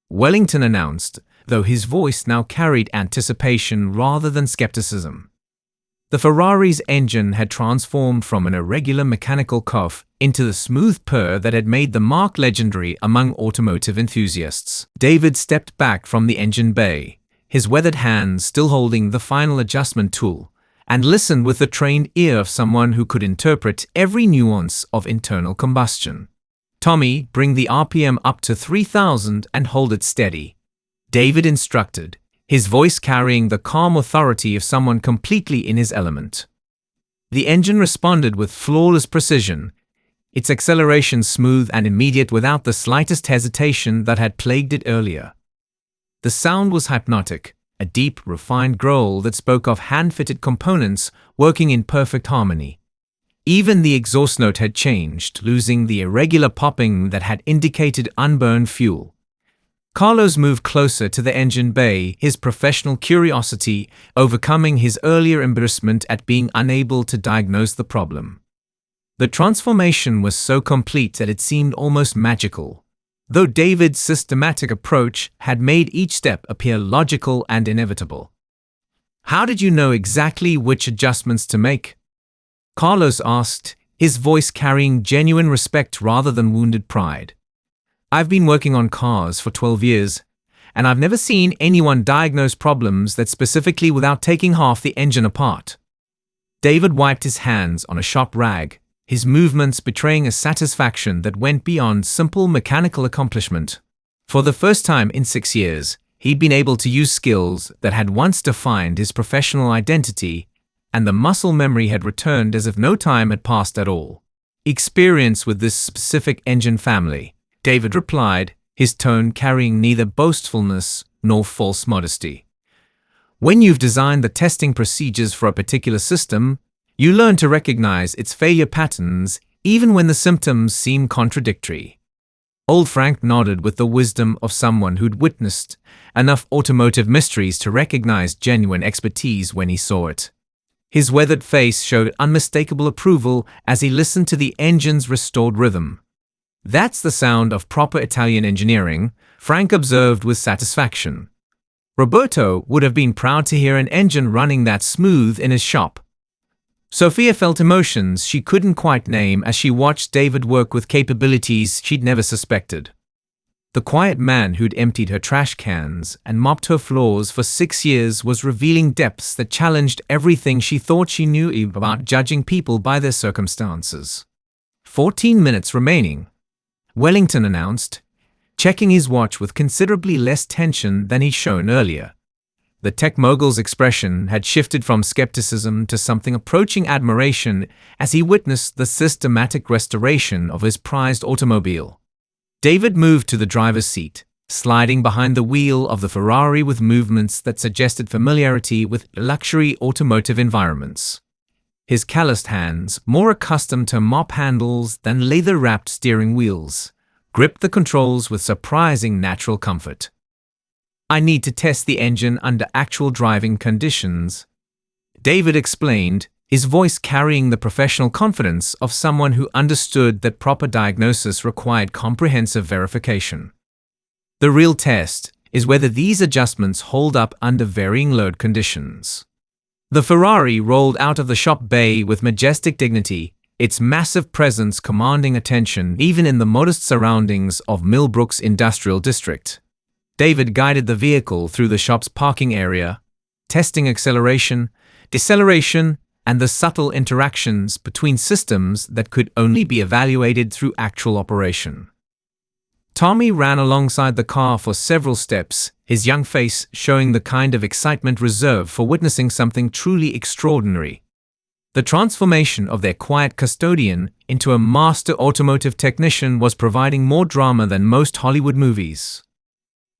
Speaker 1: Wellington announced, though his voice now carried anticipation rather than skepticism. The Ferrari's engine had transformed from an irregular mechanical cough into the smooth purr that had made the marque legendary among automotive enthusiasts. David stepped back from the engine bay, his weathered hands still holding the final adjustment tool, and listened with the trained ear of someone who could interpret every nuance of internal combustion. "Tommy, bring the RPM up to 3,000 and hold it steady," David instructed, his voice carrying the calm authority of someone completely in his element. The engine responded with flawless precision, its acceleration smooth and immediate without the slightest hesitation that had plagued it earlier. The sound was hypnotic, a deep, refined growl that spoke of hand-fitted components working in perfect harmony. Even the exhaust note had changed, losing the irregular popping that had indicated unburned fuel. Carlos moved closer to the engine bay, his professional curiosity overcoming his earlier embarrassment at being unable to diagnose the problem. The transformation was so complete that it seemed almost magical, though David's systematic approach had made each step appear logical and inevitable. "How did you know exactly which adjustments to make?" Carlos asked, his voice carrying genuine respect rather than wounded pride. "I've been working on cars for 12 years, and I've never seen anyone diagnose problems that specifically without taking half the engine apart." David wiped his hands on a shop rag, his movements betraying a satisfaction that went beyond simple mechanical accomplishment. For the first time in 6 years, he'd been able to use skills that had once defined his professional identity, and the muscle memory had returned as if no time had passed at all. "Experience with this specific engine family," David replied, his tone carrying neither boastfulness nor false modesty. "When you've designed the testing procedures for a particular system, you learn to recognize its failure patterns even when the symptoms seem contradictory." Old Frank nodded with the wisdom of someone who'd witnessed enough automotive mysteries to recognize genuine expertise when he saw it. His weathered face showed unmistakable approval as he listened to the engine's restored rhythm. "That's the sound of proper Italian engineering," Frank observed with satisfaction. Roberto would have been proud to hear an engine running that smooth in his shop. Sophia felt emotions she couldn't quite name as she watched David work with capabilities she'd never suspected. The quiet man who'd emptied her trash cans and mopped her floors for 6 years was revealing depths that challenged everything she thought she knew about judging people by their circumstances. 14 minutes remaining, Wellington announced, checking his watch with considerably less tension than he'd shown earlier. The tech mogul's expression had shifted from skepticism to something approaching admiration as he witnessed the systematic restoration of his prized automobile. David moved to the driver's seat, sliding behind the wheel of the Ferrari with movements that suggested familiarity with luxury automotive environments. His calloused hands, more accustomed to mop handles than leather-wrapped steering wheels, gripped the controls with surprising natural comfort. "I need to test the engine under actual driving conditions," David explained, his voice carrying the professional confidence of someone who understood that proper diagnosis required comprehensive verification. "The real test is whether these adjustments hold up under varying load conditions." The Ferrari rolled out of the shop bay with majestic dignity, its massive presence commanding attention even in the modest surroundings of Millbrook's industrial district. David guided the vehicle through the shop's parking area, testing acceleration, deceleration, and the subtle interactions between systems that could only be evaluated through actual operation. Tommy ran alongside the car for several steps, his young face showing the kind of excitement reserved for witnessing something truly extraordinary. The transformation of their quiet custodian into a master automotive technician was providing more drama than most Hollywood movies.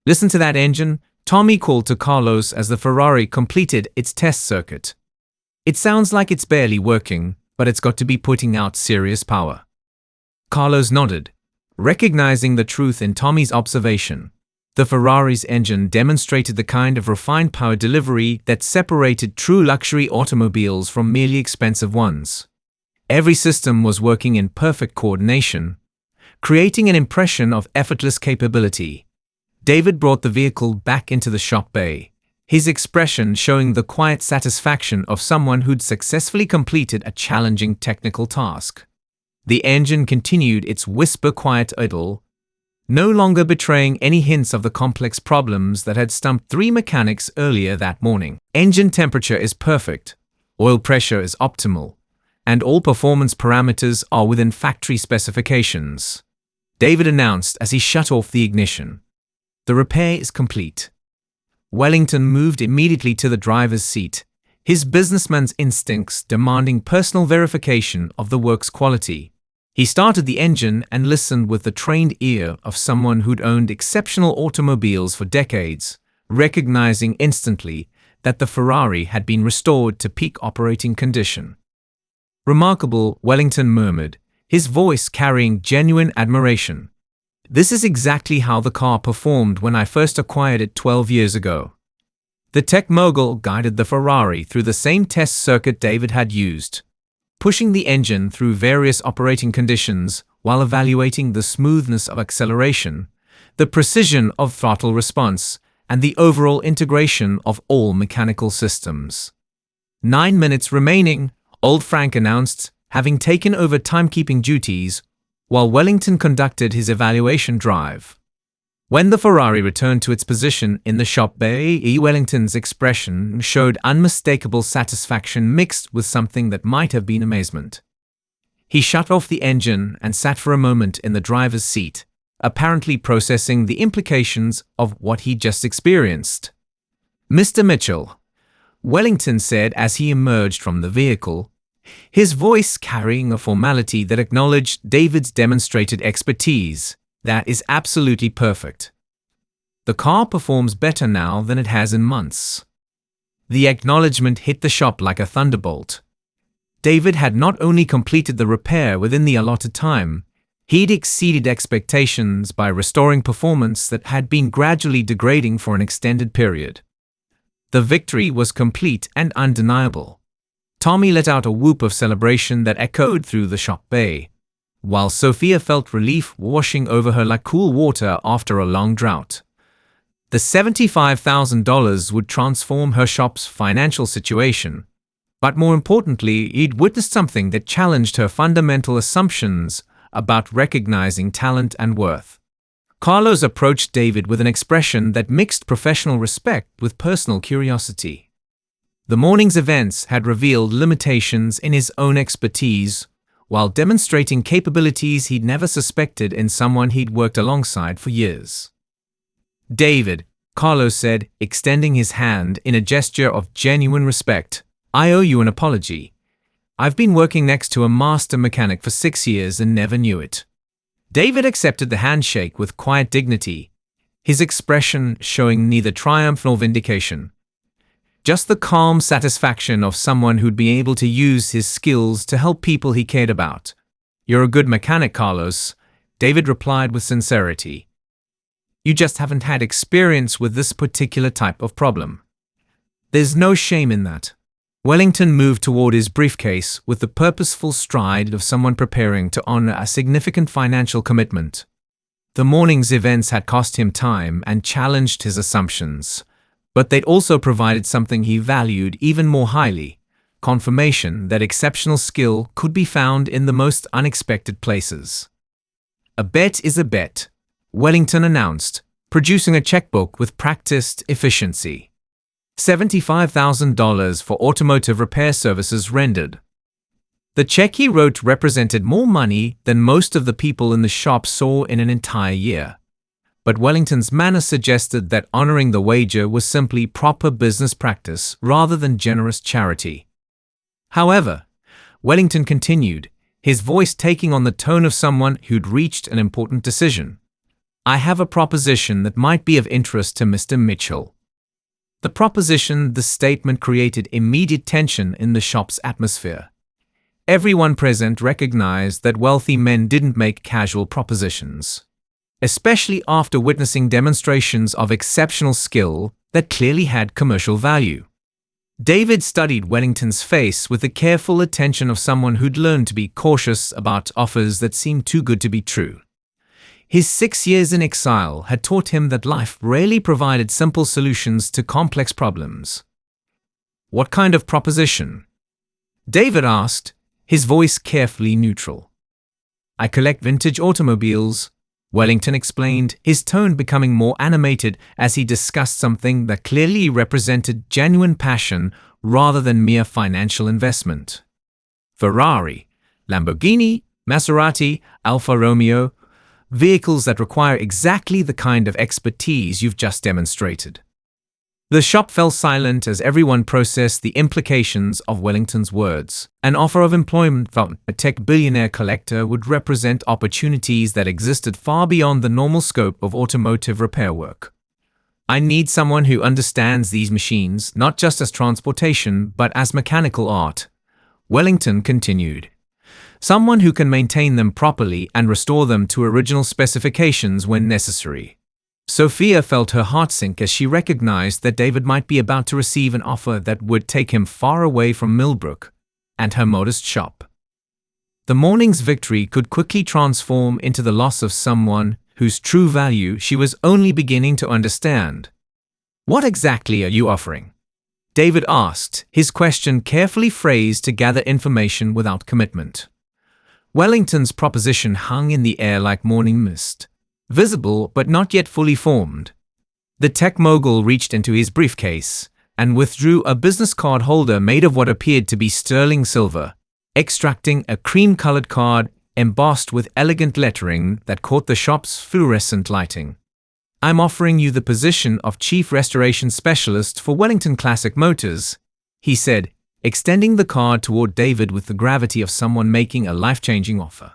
Speaker 1: "Listen to that engine," Tommy called to Carlos as the Ferrari completed its test circuit. "It sounds like it's barely working, but it's got to be putting out serious power." Carlos nodded, recognizing the truth in Tommy's observation. The Ferrari's engine demonstrated the kind of refined power delivery that separated true luxury automobiles from merely expensive ones. Every system was working in perfect coordination, creating an impression of effortless capability. David brought the vehicle back into the shop bay, his expression showing the quiet satisfaction of someone who'd successfully completed a challenging technical task. The engine continued its whisper-quiet idle, no longer betraying any hints of the complex problems that had stumped 3 mechanics earlier that morning. "Engine temperature is perfect, oil pressure is optimal, and all performance parameters are within factory specifications," David announced as he shut off the ignition. "The repair is complete." Wellington moved immediately to the driver's seat, his businessman's instincts demanding personal verification of the work's quality. He started the engine and listened with the trained ear of someone who'd owned exceptional automobiles for decades, recognizing instantly that the Ferrari had been restored to peak operating condition. "Remarkable," Wellington murmured, his voice carrying genuine admiration. "This is exactly how the car performed when I first acquired it 12 years ago." The tech mogul guided the Ferrari through the same test circuit David had used, pushing the engine through various operating conditions while evaluating the smoothness of acceleration, the precision of throttle response, and the overall integration of all mechanical systems. 9 minutes remaining, Old Frank announced, having taken over timekeeping duties, while Wellington conducted his evaluation drive. When the Ferrari returned to its position in the shop bay, Wellington's expression showed unmistakable satisfaction mixed with something that might have been amazement. He shut off the engine and sat for a moment in the driver's seat, apparently processing the implications of what he'd just experienced. "Mr. Mitchell," Wellington said as he emerged from the vehicle, his voice carrying a formality that acknowledged David's demonstrated expertise. "That is absolutely perfect. The car performs better now than it has in months." The acknowledgement hit the shop like a thunderbolt. David had not only completed the repair within the allotted time, he'd exceeded expectations by restoring performance that had been gradually degrading for an extended period. The victory was complete and undeniable. Tommy let out a whoop of celebration that echoed through the shop bay, while Sophia felt relief washing over her like cool water after a long drought. The $75,000 would transform her shop's financial situation, but more importantly, he'd witnessed something that challenged her fundamental assumptions about recognizing talent and worth. Carlos approached David with an expression that mixed professional respect with personal curiosity. The morning's events had revealed limitations in his own expertise, while demonstrating capabilities he'd never suspected in someone he'd worked alongside for years. "David," Carlos said, extending his hand in a gesture of genuine respect, "I owe you an apology. I've been working next to a master mechanic for 6 years and never knew it." David accepted the handshake with quiet dignity, his expression showing neither triumph nor vindication. Just the calm satisfaction of someone who'd be able to use his skills to help people he cared about. "You're a good mechanic, Carlos," David replied with sincerity. "You just haven't had experience with this particular type of problem." "There's no shame in that." Wellington moved toward his briefcase with the purposeful stride of someone preparing to honor a significant financial commitment. The morning's events had cost him time and challenged his assumptions, but they'd also provided something he valued even more highly: confirmation that exceptional skill could be found in the most unexpected places. "A bet is a bet," Wellington announced, producing a checkbook with practiced efficiency. $75,000 for automotive repair services rendered. The check he wrote represented more money than most of the people in the shop saw in an entire year. But Wellington's manner suggested that honoring the wager was simply proper business practice rather than generous charity. However, Wellington continued, his voice taking on the tone of someone who'd reached an important decision. "I have a proposition that might be of interest to Mr. Mitchell." The statement created immediate tension in the shop's atmosphere. Everyone present recognized that wealthy men didn't make casual propositions, especially after witnessing demonstrations of exceptional skill that clearly had commercial value. David studied Wellington's face with the careful attention of someone who'd learned to be cautious about offers that seemed too good to be true. His 6 years in exile had taught him that life rarely provided simple solutions to complex problems. "What kind of proposition?" David asked, his voice carefully neutral. "I collect vintage automobiles," Wellington explained, his tone becoming more animated as he discussed something that clearly represented genuine passion rather than mere financial investment. "Ferrari, Lamborghini, Maserati, Alfa Romeo. vehicles that require exactly the kind of expertise you've just demonstrated. The shop fell silent as everyone processed the implications of Wellington's words. An offer of employment from a tech billionaire collector would represent opportunities that existed far beyond the normal scope of automotive repair work. I need someone who understands these machines not just as transportation but as mechanical art, Wellington continued. Someone who can maintain them properly and restore them to original specifications when necessary. Sophia felt her heart sink as she recognized that David might be about to receive an offer that would take him far away from Millbrook and her modest shop. The morning's victory could quickly transform into the loss of someone whose true value she was only beginning to understand. "What exactly are you offering?" David asked, his question carefully phrased to gather information without commitment. Wellington's proposition hung in the air like morning mist, visible but not yet fully formed. The tech mogul reached into his briefcase and withdrew a business card holder made of what appeared to be sterling silver, extracting a cream-colored card embossed with elegant lettering that caught the shop's fluorescent lighting. "I'm offering you the position of Chief Restoration Specialist for Wellington Classic Motors," he said, extending the card toward David with the gravity of someone making a life-changing offer.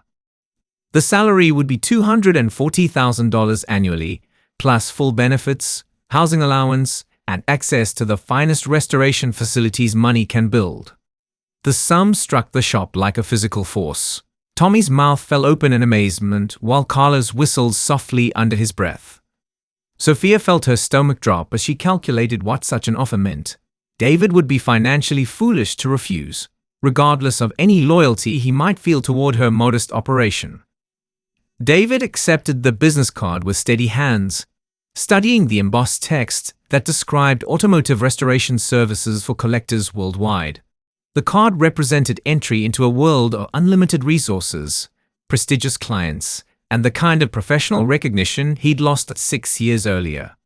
Speaker 1: The salary would be $240,000 annually, plus full benefits, housing allowance, and access to the finest restoration facilities money can build. The sum struck the shop like a physical force. Tommy's mouth fell open in amazement while Carlos whistled softly under his breath. Sophia felt her stomach drop as she calculated what such an offer meant. David would be financially foolish to refuse, regardless of any loyalty he might feel toward her modest operation. David accepted the business card with steady hands, studying the embossed text that described automotive restoration services for collectors worldwide. The card represented entry into a world of unlimited resources, prestigious clients, and the kind of professional recognition he'd lost 6 years earlier.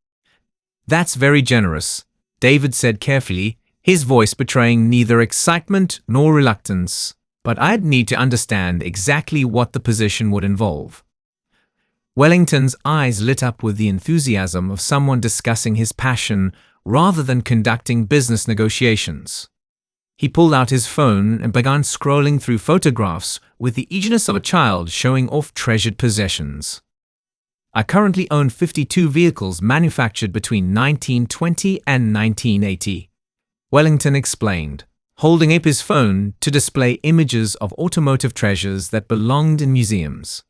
Speaker 1: "That's very generous," David said carefully, his voice betraying neither excitement nor reluctance, "but I'd need to understand exactly what the position would involve." Wellington's eyes lit up with the enthusiasm of someone discussing his passion rather than conducting business negotiations. He pulled out his phone and began scrolling through photographs with the eagerness of a child showing off treasured possessions. "I currently own 52 vehicles manufactured between 1920 and 1980, Wellington explained, holding up his phone to display images of automotive treasures that belonged in museums.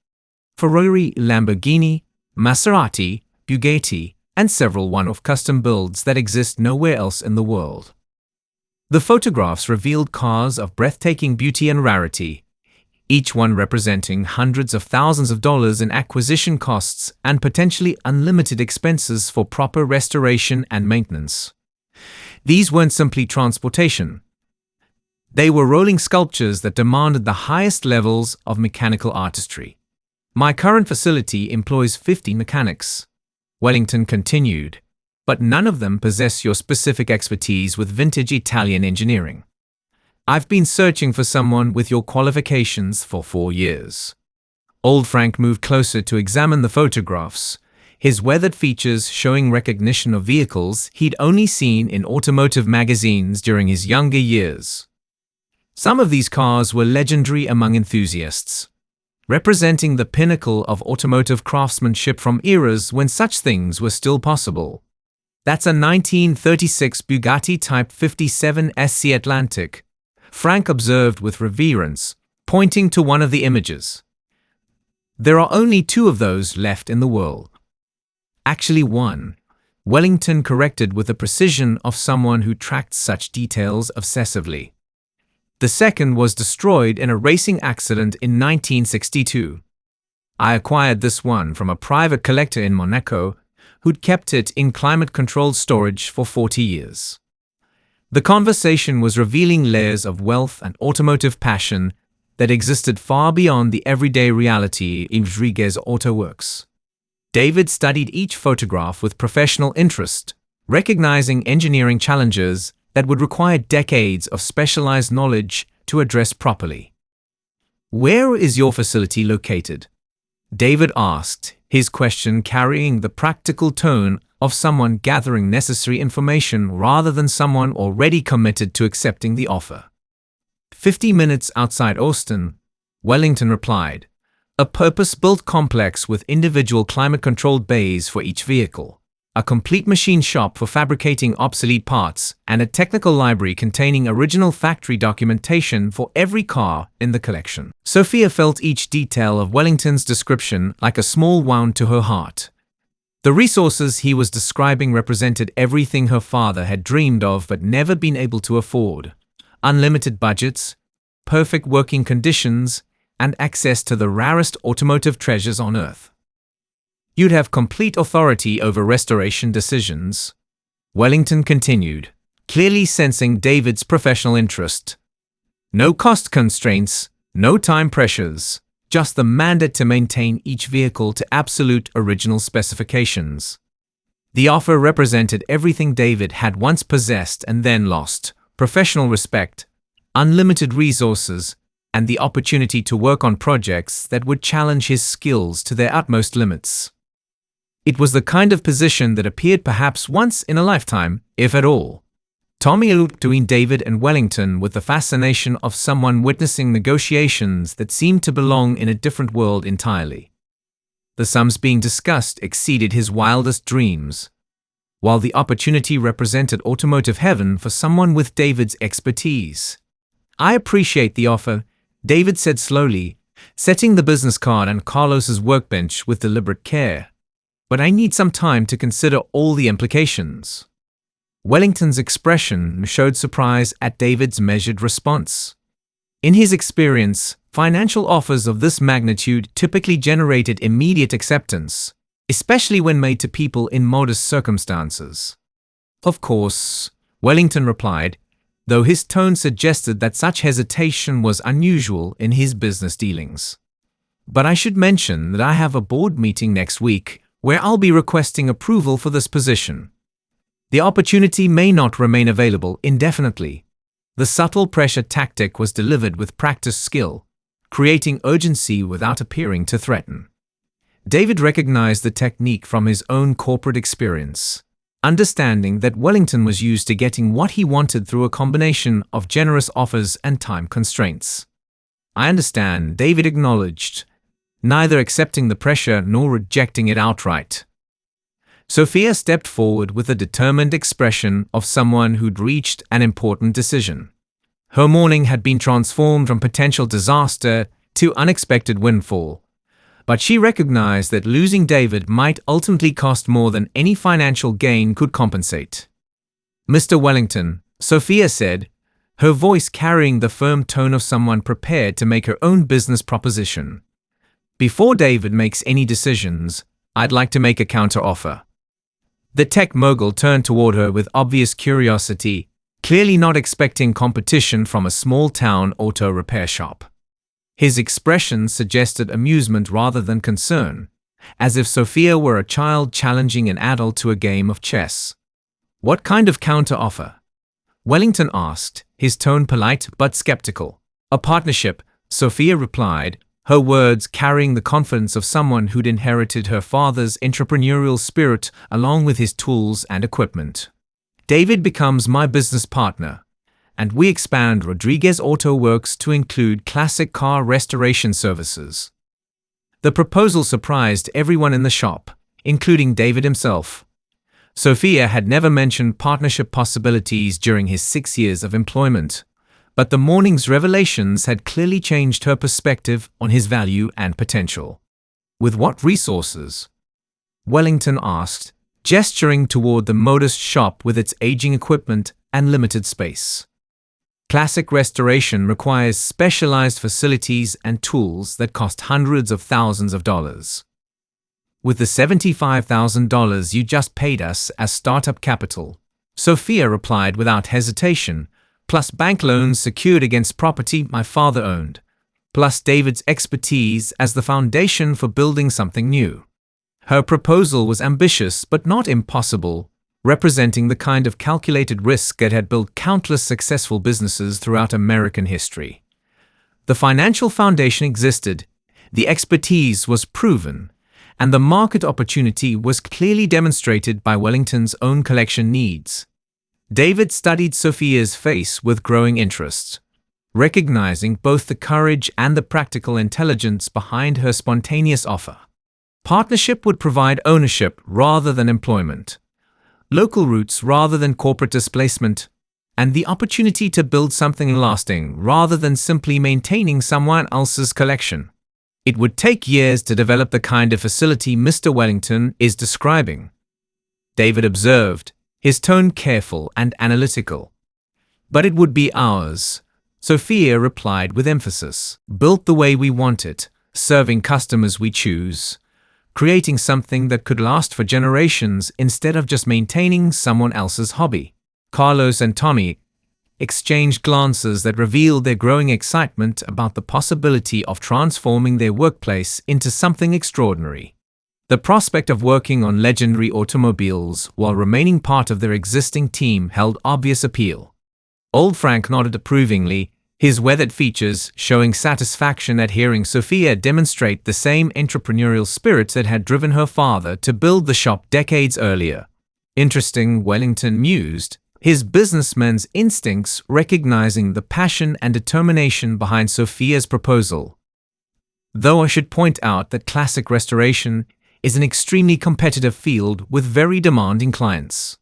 Speaker 1: Ferrari, Lamborghini, Maserati, Bugatti, and several one-off custom builds that exist nowhere else in the world. The photographs revealed cars of breathtaking beauty and rarity, each one representing hundreds of thousands of dollars in acquisition costs and potentially unlimited expenses for proper restoration and maintenance. These weren't simply transportation. They were rolling sculptures that demanded the highest levels of mechanical artistry. "My current facility employs 50 mechanics," Wellington continued, "but none of them possess your specific expertise with vintage Italian engineering. I've been searching for someone with your qualifications for 4 years." Old Frank moved closer to examine the photographs, his weathered features showing recognition of vehicles he'd only seen in automotive magazines during his younger years. Some of these cars were legendary among enthusiasts, representing the pinnacle of automotive craftsmanship from eras when such things were still possible. "That's a 1936 Bugatti Type 57 SC Atlantic," Frank observed with reverence, pointing to one of the images. "There are only 2 of those left in the world." "Actually 1," Wellington corrected with the precision of someone who tracked such details obsessively. "The second was destroyed in a racing accident in 1962. I acquired this one from a private collector in Monaco who'd kept it in climate-controlled storage for 40 years. The conversation was revealing layers of wealth and automotive passion that existed far beyond the everyday reality in Rodriguez Auto Works. David studied each photograph with professional interest, recognizing engineering challenges that would require decades of specialized knowledge to address properly. "Where is your facility located?" David asked, his question carrying the practical tone of someone gathering necessary information rather than someone already committed to accepting the offer. 50 minutes outside Austin, Wellington replied, a purpose-built complex with individual climate-controlled bays for each vehicle, a complete machine shop for fabricating obsolete parts, and a technical library containing original factory documentation for every car in the collection. Sophia felt each detail of Wellington's description like a small wound to her heart. The resources he was describing represented everything her father had dreamed of but never been able to afford: unlimited budgets, perfect working conditions, and access to the rarest automotive treasures on Earth. You'd have complete authority over restoration decisions, Wellington continued, clearly sensing David's professional interest. No cost constraints, no time pressures, just the mandate to maintain each vehicle to absolute original specifications. The offer represented everything David had once possessed and then lost: professional respect, unlimited resources, and the opportunity to work on projects that would challenge his skills to their utmost limits. It was the kind of position that appeared perhaps once in a lifetime, if at all. Tommy looked between David and Wellington with the fascination of someone witnessing negotiations that seemed to belong in a different world entirely. The sums being discussed exceeded his wildest dreams, while the opportunity represented automotive heaven for someone with David's expertise. I appreciate the offer, David said slowly, setting the business card on Carlos's workbench with deliberate care. But I need some time to consider all the implications. Wellington's expression showed surprise at David's measured response. In his experience, financial offers of this magnitude typically generated immediate acceptance, especially when made to people in modest circumstances. Of course, Wellington replied, though his tone suggested that such hesitation was unusual in his business dealings. But I should mention that I have a board meeting next week where I'll be requesting approval for this position. The opportunity may not remain available indefinitely. The subtle pressure tactic was delivered with practiced skill, creating urgency without appearing to threaten. David recognized the technique from his own corporate experience, understanding that Wellington was used to getting what he wanted through a combination of generous offers and time constraints. I understand, David acknowledged, neither accepting the pressure nor rejecting it outright. Sophia stepped forward with a determined expression of someone who'd reached an important decision. Her morning had been transformed from potential disaster to unexpected windfall, but she recognized that losing David might ultimately cost more than any financial gain could compensate. Mr. Wellington, Sophia said, her voice carrying the firm tone of someone prepared to make her own business proposition. Before David makes any decisions, I'd like to make a counter-offer. The tech mogul turned toward her with obvious curiosity, clearly not expecting competition from a small-town auto repair shop. His expression suggested amusement rather than concern, as if Sophia were a child challenging an adult to a game of chess. What kind of counter-offer? Wellington asked, his tone polite but skeptical. A partnership, Sophia replied, her words carrying the confidence of someone who'd inherited her father's entrepreneurial spirit along with his tools and equipment. David becomes my business partner, and we expand Rodriguez Auto Works to include classic car restoration services. The proposal surprised everyone in the shop, including David himself. Sophia had never mentioned partnership possibilities during his 6 years of employment, but the morning's revelations had clearly changed her perspective on his value and potential. With what resources? Wellington asked, gesturing toward the modest shop with its aging equipment and limited space. Classic restoration requires specialized facilities and tools that cost hundreds of thousands of dollars. With the $75,000 you just paid us as startup capital, Sophia replied without hesitation, plus bank loans secured against property my father owned, plus David's expertise as the foundation for building something new. Her proposal was ambitious but not impossible, representing the kind of calculated risk that had built countless successful businesses throughout American history. The financial foundation existed, The expertise was proven, and the market opportunity was clearly demonstrated by Wellington's own collection needs. David studied Sophia's face with growing interest, recognizing both the courage and the practical intelligence behind her spontaneous offer. Partnership would provide ownership rather than employment, local roots rather than corporate displacement, and the opportunity to build something lasting rather than simply maintaining someone else's collection. It would take years to develop the kind of facility Mr. Wellington is describing, David observed, his tone careful and analytical. But it would be ours, Sophia replied with emphasis. Built the way we want it, serving customers we choose, creating something that could last for generations instead of just maintaining someone else's hobby. Carlos and Tommy exchanged glances that revealed their growing excitement about the possibility of transforming their workplace into something extraordinary. The prospect of working on legendary automobiles while remaining part of their existing team held obvious appeal. Old Frank nodded approvingly, his weathered features showing satisfaction at hearing Sophia demonstrate the same entrepreneurial spirit that had driven her father to build the shop decades earlier. Interesting, Wellington mused, his businessman's instincts recognizing the passion and determination behind Sophia's proposal. Though I should point out that classic restoration is an extremely competitive field with very demanding clients.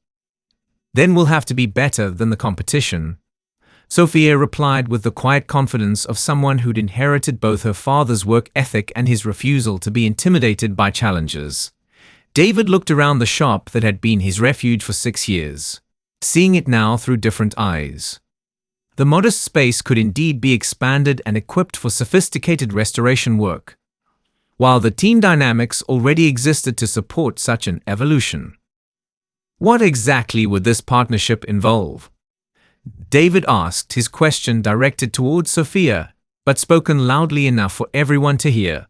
Speaker 1: Then we'll have to be better than the competition, Sophia replied with the quiet confidence of someone who'd inherited both her father's work ethic and his refusal to be intimidated by challenges. David looked around the shop that had been his refuge for 6 years, seeing it now through different eyes. The modest space could indeed be expanded and equipped for sophisticated restoration work, while the team dynamics already existed to support such an evolution. What exactly would this partnership involve? David asked, his question directed towards Sophia, but spoken loudly enough for everyone to hear.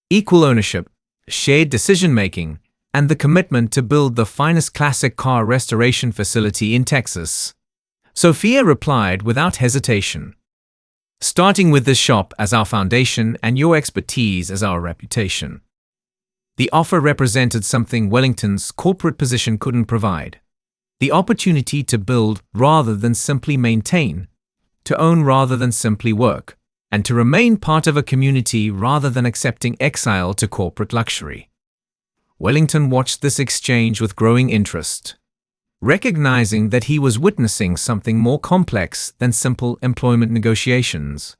Speaker 1: Equal ownership, shared decision-making, and the commitment to build the finest classic car restoration facility in Texas. Sophia replied without hesitation. Starting with this shop as our foundation and your expertise as our reputation. The offer represented something Wellington's corporate position couldn't provide. The opportunity to build rather than simply maintain, to own rather than simply work, and to remain part of a community rather than accepting exile to corporate luxury. Wellington watched this exchange with growing interest, recognizing that he was witnessing something more complex than simple employment negotiations.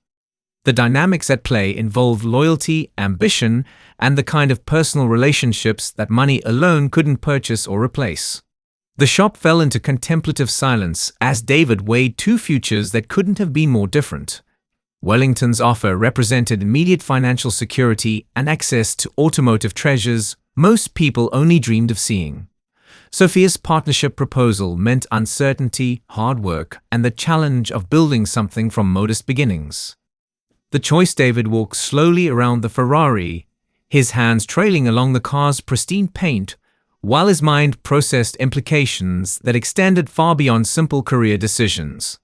Speaker 1: The dynamics at play involved loyalty, ambition, and the kind of personal relationships that money alone couldn't purchase or replace. The shop fell into contemplative silence as David weighed two futures that couldn't have been more different. Wellington's offer represented immediate financial security and access to automotive treasures most people only dreamed of seeing. Sophia's partnership proposal meant uncertainty, hard work, and the challenge of building something from modest beginnings. The choice. David walked slowly around the Ferrari, his hands trailing along the car's pristine paint, while his mind processed implications that extended far beyond simple career decisions.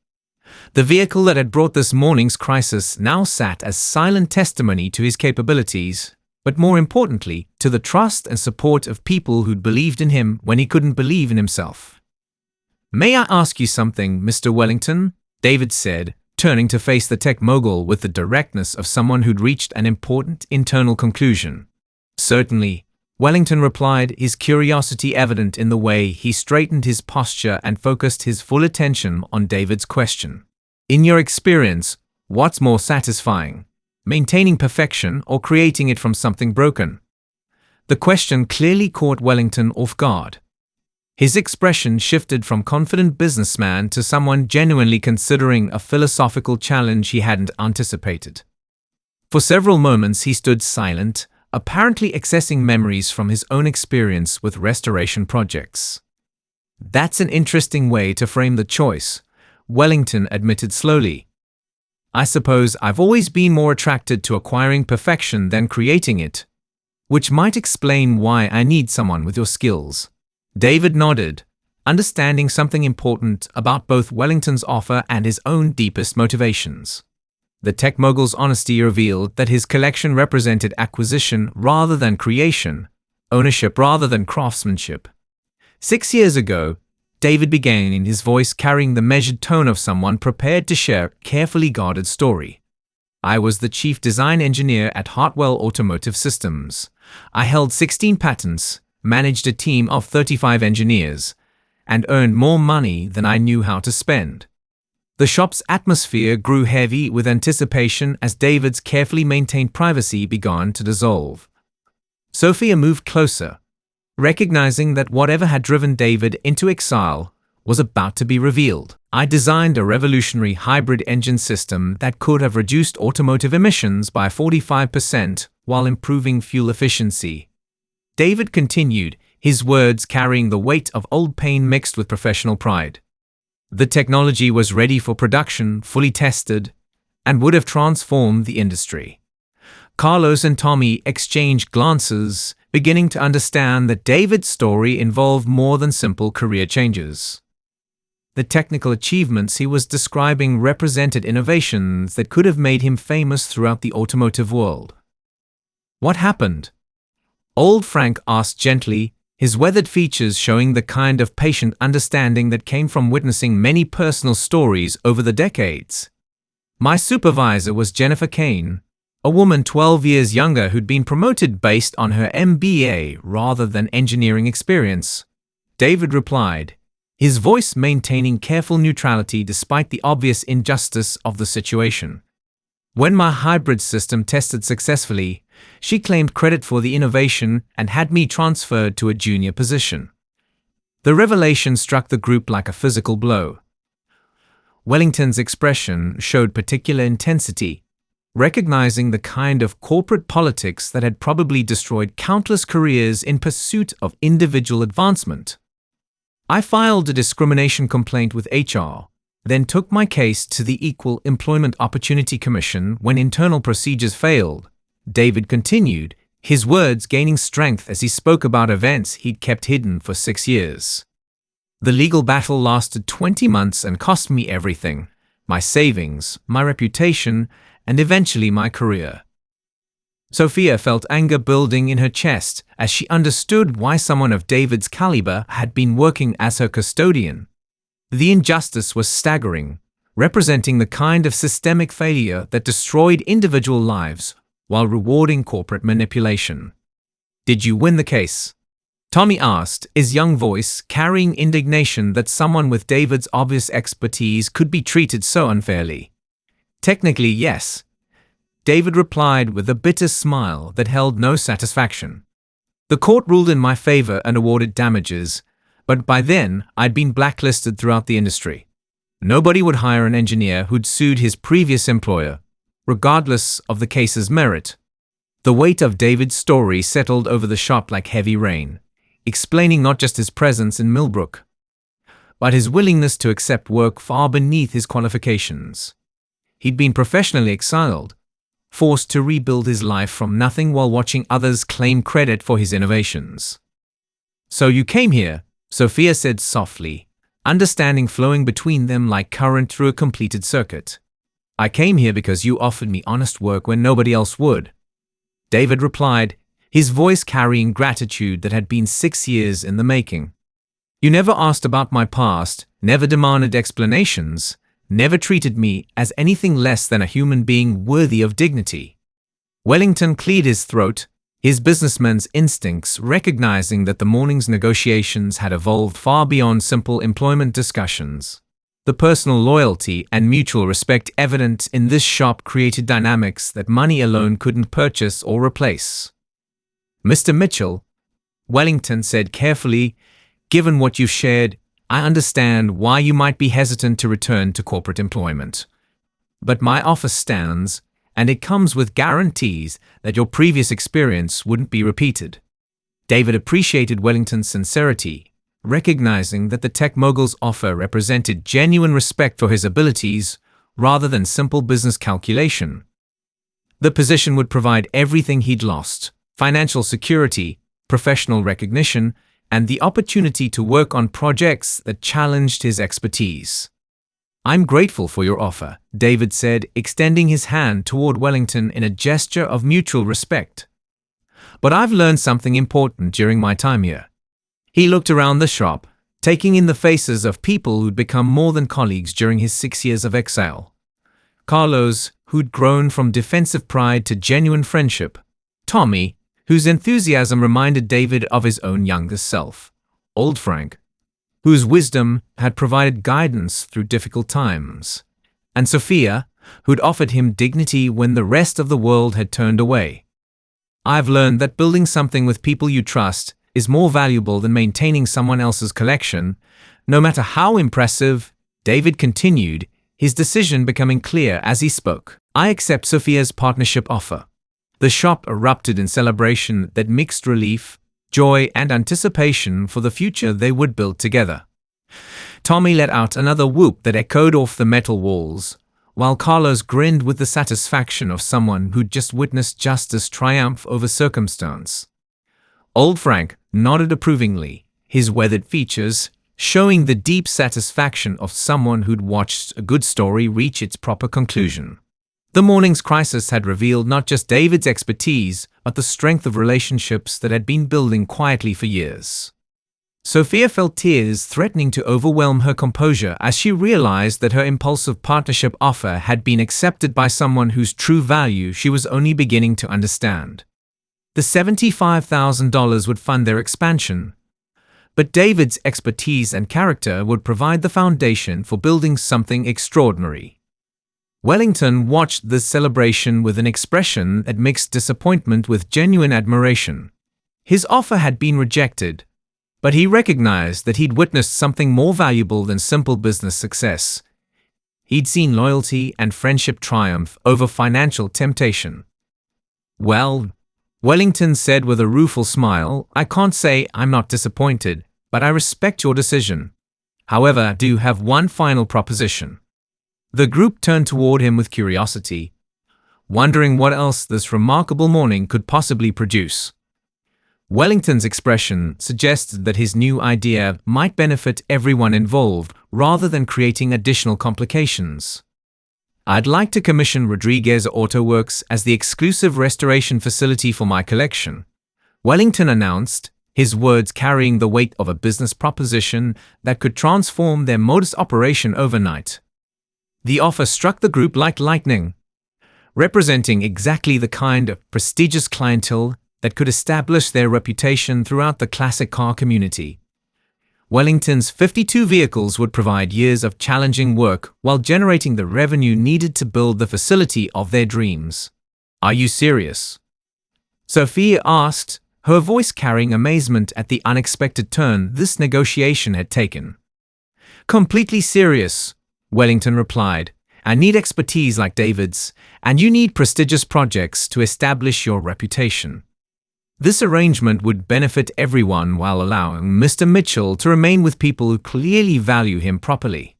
Speaker 1: The vehicle that had brought this morning's crisis now sat as silent testimony to his capabilities, but more importantly, to the trust and support of people who'd believed in him when he couldn't believe in himself. "May I ask you something, Mr. Wellington?" David said, turning to face the tech mogul with the directness of someone who'd reached an important internal conclusion. "Certainly," Wellington replied, his curiosity evident in the way he straightened his posture and focused his full attention on David's question. "In your experience, what's more satisfying, maintaining perfection or creating it from something broken?" The question clearly caught Wellington off guard. His expression shifted from confident businessman to someone genuinely considering a philosophical challenge he hadn't anticipated. For several moments he stood silent, apparently accessing memories from his own experience with restoration projects. "That's an interesting way to frame the choice," Wellington admitted slowly. "I suppose I've always been more attracted to acquiring perfection than creating it, which might explain why I need someone with your skills." David nodded, understanding something important about both Wellington's offer and his own deepest motivations. The tech mogul's honesty revealed that his collection represented acquisition rather than creation, ownership rather than craftsmanship. 6 years ago, David began, his voice carrying the measured tone of someone prepared to share a carefully guarded story. I was the chief design engineer at Hartwell Automotive Systems. I held 16 patents, managed a team of 35 engineers, and earned more money than I knew how to spend. The shop's atmosphere grew heavy with anticipation as David's carefully maintained privacy began to dissolve. Sophia moved closer, recognizing that whatever had driven David into exile was about to be revealed. I designed a revolutionary hybrid engine system that could have reduced automotive emissions by 45% while improving fuel efficiency. David continued, his words carrying the weight of old pain mixed with professional pride. The technology was ready for production, fully tested, and would have transformed the industry. Carlos and Tommy exchanged glances, beginning to understand that David's story involved more than simple career changes. The technical achievements he was describing represented innovations that could have made him famous throughout the automotive world. What happened? Old Frank asked gently, his weathered features showing the kind of patient understanding that came from witnessing many personal stories over the decades. My supervisor was Jennifer Kane, a woman 12 years younger who'd been promoted based on her MBA rather than engineering experience. David replied, his voice maintaining careful neutrality despite the obvious injustice of the situation. When my hybrid system tested successfully, she claimed credit for the innovation and had me transferred to a junior position. The revelation struck the group like a physical blow. Wellington's expression showed particular intensity, recognizing the kind of corporate politics that had probably destroyed countless careers in pursuit of individual advancement. I filed a discrimination complaint with HR, then took my case to the Equal Employment Opportunity Commission when internal procedures failed. David continued, his words gaining strength as he spoke about events he'd kept hidden for 6 years. The legal battle lasted 20 months and cost me everything: my savings, my reputation, and eventually my career. Sophia felt anger building in her chest as she understood why someone of David's caliber had been working as her custodian. The injustice was staggering, representing the kind of systemic failure that destroyed individual lives while rewarding corporate manipulation. Did you win the case? Tommy asked, his young voice carrying indignation that someone with David's obvious expertise could be treated so unfairly. Technically, yes. David replied with a bitter smile that held no satisfaction. The court ruled in my favor and awarded damages, but by then I'd been blacklisted throughout the industry. Nobody would hire an engineer who'd sued his previous employer, regardless of the case's merit. The weight of David's story settled over the shop like heavy rain, explaining not just his presence in Millbrook, but his willingness to accept work far beneath his qualifications. He'd been professionally exiled, forced to rebuild his life from nothing while watching others claim credit for his innovations. So you came here, Sophia said softly, understanding flowing between them like current through a completed circuit. I came here because you offered me honest work when nobody else would. David replied, his voice carrying gratitude that had been 6 years in the making. You never asked about my past, never demanded explanations, never treated me as anything less than a human being worthy of dignity. Wellington cleared his throat, his businessman's instincts recognizing that the morning's negotiations had evolved far beyond simple employment discussions. The personal loyalty and mutual respect evident in this shop created dynamics that money alone couldn't purchase or replace. Mr. Mitchell, Wellington said carefully, given what you've shared, I understand why you might be hesitant to return to corporate employment. But my offer stands, and it comes with guarantees that your previous experience wouldn't be repeated. David appreciated Wellington's sincerity, recognizing that the tech mogul's offer represented genuine respect for his abilities rather than simple business calculation. The position would provide everything he'd lost: financial security, professional recognition, and the opportunity to work on projects that challenged his expertise. "I'm grateful for your offer," David said, extending his hand toward Wellington in a gesture of mutual respect. "But I've learned something important during my time here." He looked around the shop, taking in the faces of people who'd become more than colleagues during his 6 years of exile. Carlos, who'd grown from defensive pride to genuine friendship. Tommy, whose enthusiasm reminded David of his own younger self. Old Frank, whose wisdom had provided guidance through difficult times. And Sophia, who'd offered him dignity when the rest of the world had turned away. "I've learned that building something with people you trust is more valuable than maintaining someone else's collection, no matter how impressive," David continued, his decision becoming clear as he spoke. "I accept Sophia's partnership offer." The shop erupted in celebration that mixed relief, joy, and anticipation for the future they would build together. Tommy let out another whoop that echoed off the metal walls, while Carlos grinned with the satisfaction of someone who'd just witnessed justice triumph over circumstance. Old Frank nodded approvingly, his weathered features showing the deep satisfaction of someone who'd watched a good story reach its proper conclusion. The morning's crisis had revealed not just David's expertise, but the strength of relationships that had been building quietly for years. Sophia felt tears threatening to overwhelm her composure as she realized that her impulsive partnership offer had been accepted by someone whose true value she was only beginning to understand. The $75,000 would fund their expansion, but David's expertise and character would provide the foundation for building something extraordinary. Wellington watched this celebration with an expression that mixed disappointment with genuine admiration. His offer had been rejected, but he recognized that he'd witnessed something more valuable than simple business success. He'd seen loyalty and friendship triumph over financial temptation. "Well," Wellington said with a rueful smile, "I can't say I'm not disappointed, but I respect your decision. However, I do have one final proposition." The group turned toward him with curiosity, wondering what else this remarkable morning could possibly produce. Wellington's expression suggested that his new idea might benefit everyone involved rather than creating additional complications. "I'd like to commission Rodriguez Auto Works as the exclusive restoration facility for my collection," Wellington announced, his words carrying the weight of a business proposition that could transform their modus operation overnight. The offer struck the group like lightning, representing exactly the kind of prestigious clientele that could establish their reputation throughout the classic car community. Wellington's 52 vehicles would provide years of challenging work while generating the revenue needed to build the facility of their dreams. "Are you serious?" Sophia asked, her voice carrying amazement at the unexpected turn this negotiation had taken. "Completely serious," Wellington replied. "I need expertise like David's, and you need prestigious projects to establish your reputation." This arrangement would benefit everyone while allowing Mr. Mitchell to remain with people who clearly value him properly.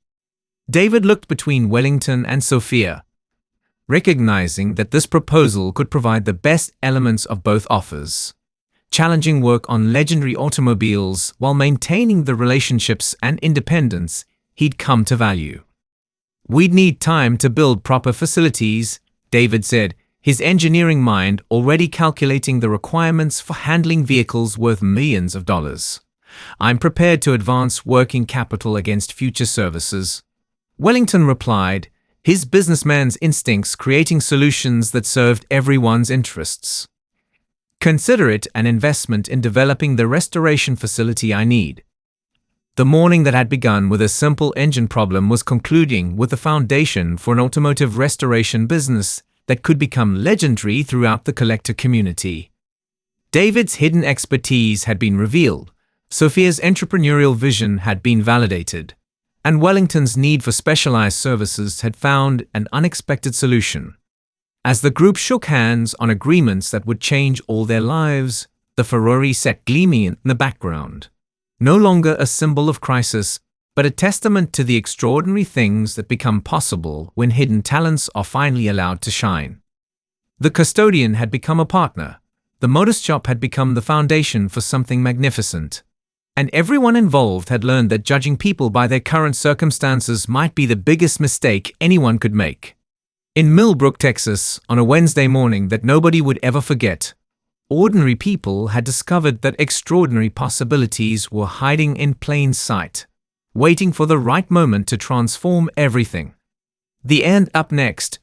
Speaker 1: David looked between Wellington and Sophia, recognizing that this proposal could provide the best elements of both offers. Challenging work on legendary automobiles while maintaining the relationships and independence he'd come to value. "We'd need time to build proper facilities," David said, his engineering mind already calculating the requirements for handling vehicles worth millions of dollars. "I'm prepared to advance working capital against future services," Wellington replied, his businessman's instincts creating solutions that served everyone's interests. "Consider it an investment in developing the restoration facility I need." The morning that had begun with a simple engine problem was concluding with the foundation for an automotive restoration business that could become legendary throughout the collector community. David's hidden expertise had been revealed, Sophia's entrepreneurial vision had been validated, and Wellington's need for specialized services had found an unexpected solution. As the group shook hands on agreements that would change all their lives, the Ferrari sat gleaming in the background. No longer a symbol of crisis, but a testament to the extraordinary things that become possible when hidden talents are finally allowed to shine. The custodian had become a partner. The motor shop had become the foundation for something magnificent. And everyone involved had learned that judging people by their current circumstances might be the biggest mistake anyone could make. In Millbrook, Texas, on a Wednesday morning that nobody would ever forget, ordinary people had discovered that extraordinary possibilities were hiding in plain sight, waiting for the right moment to transform everything. The end up next.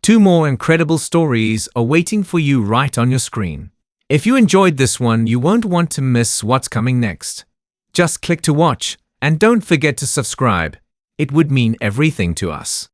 Speaker 1: 2 more incredible stories are waiting for you right on your screen. If you enjoyed this one, you won't want to miss what's coming next. Just click to watch, and don't forget to subscribe. It would mean everything to us.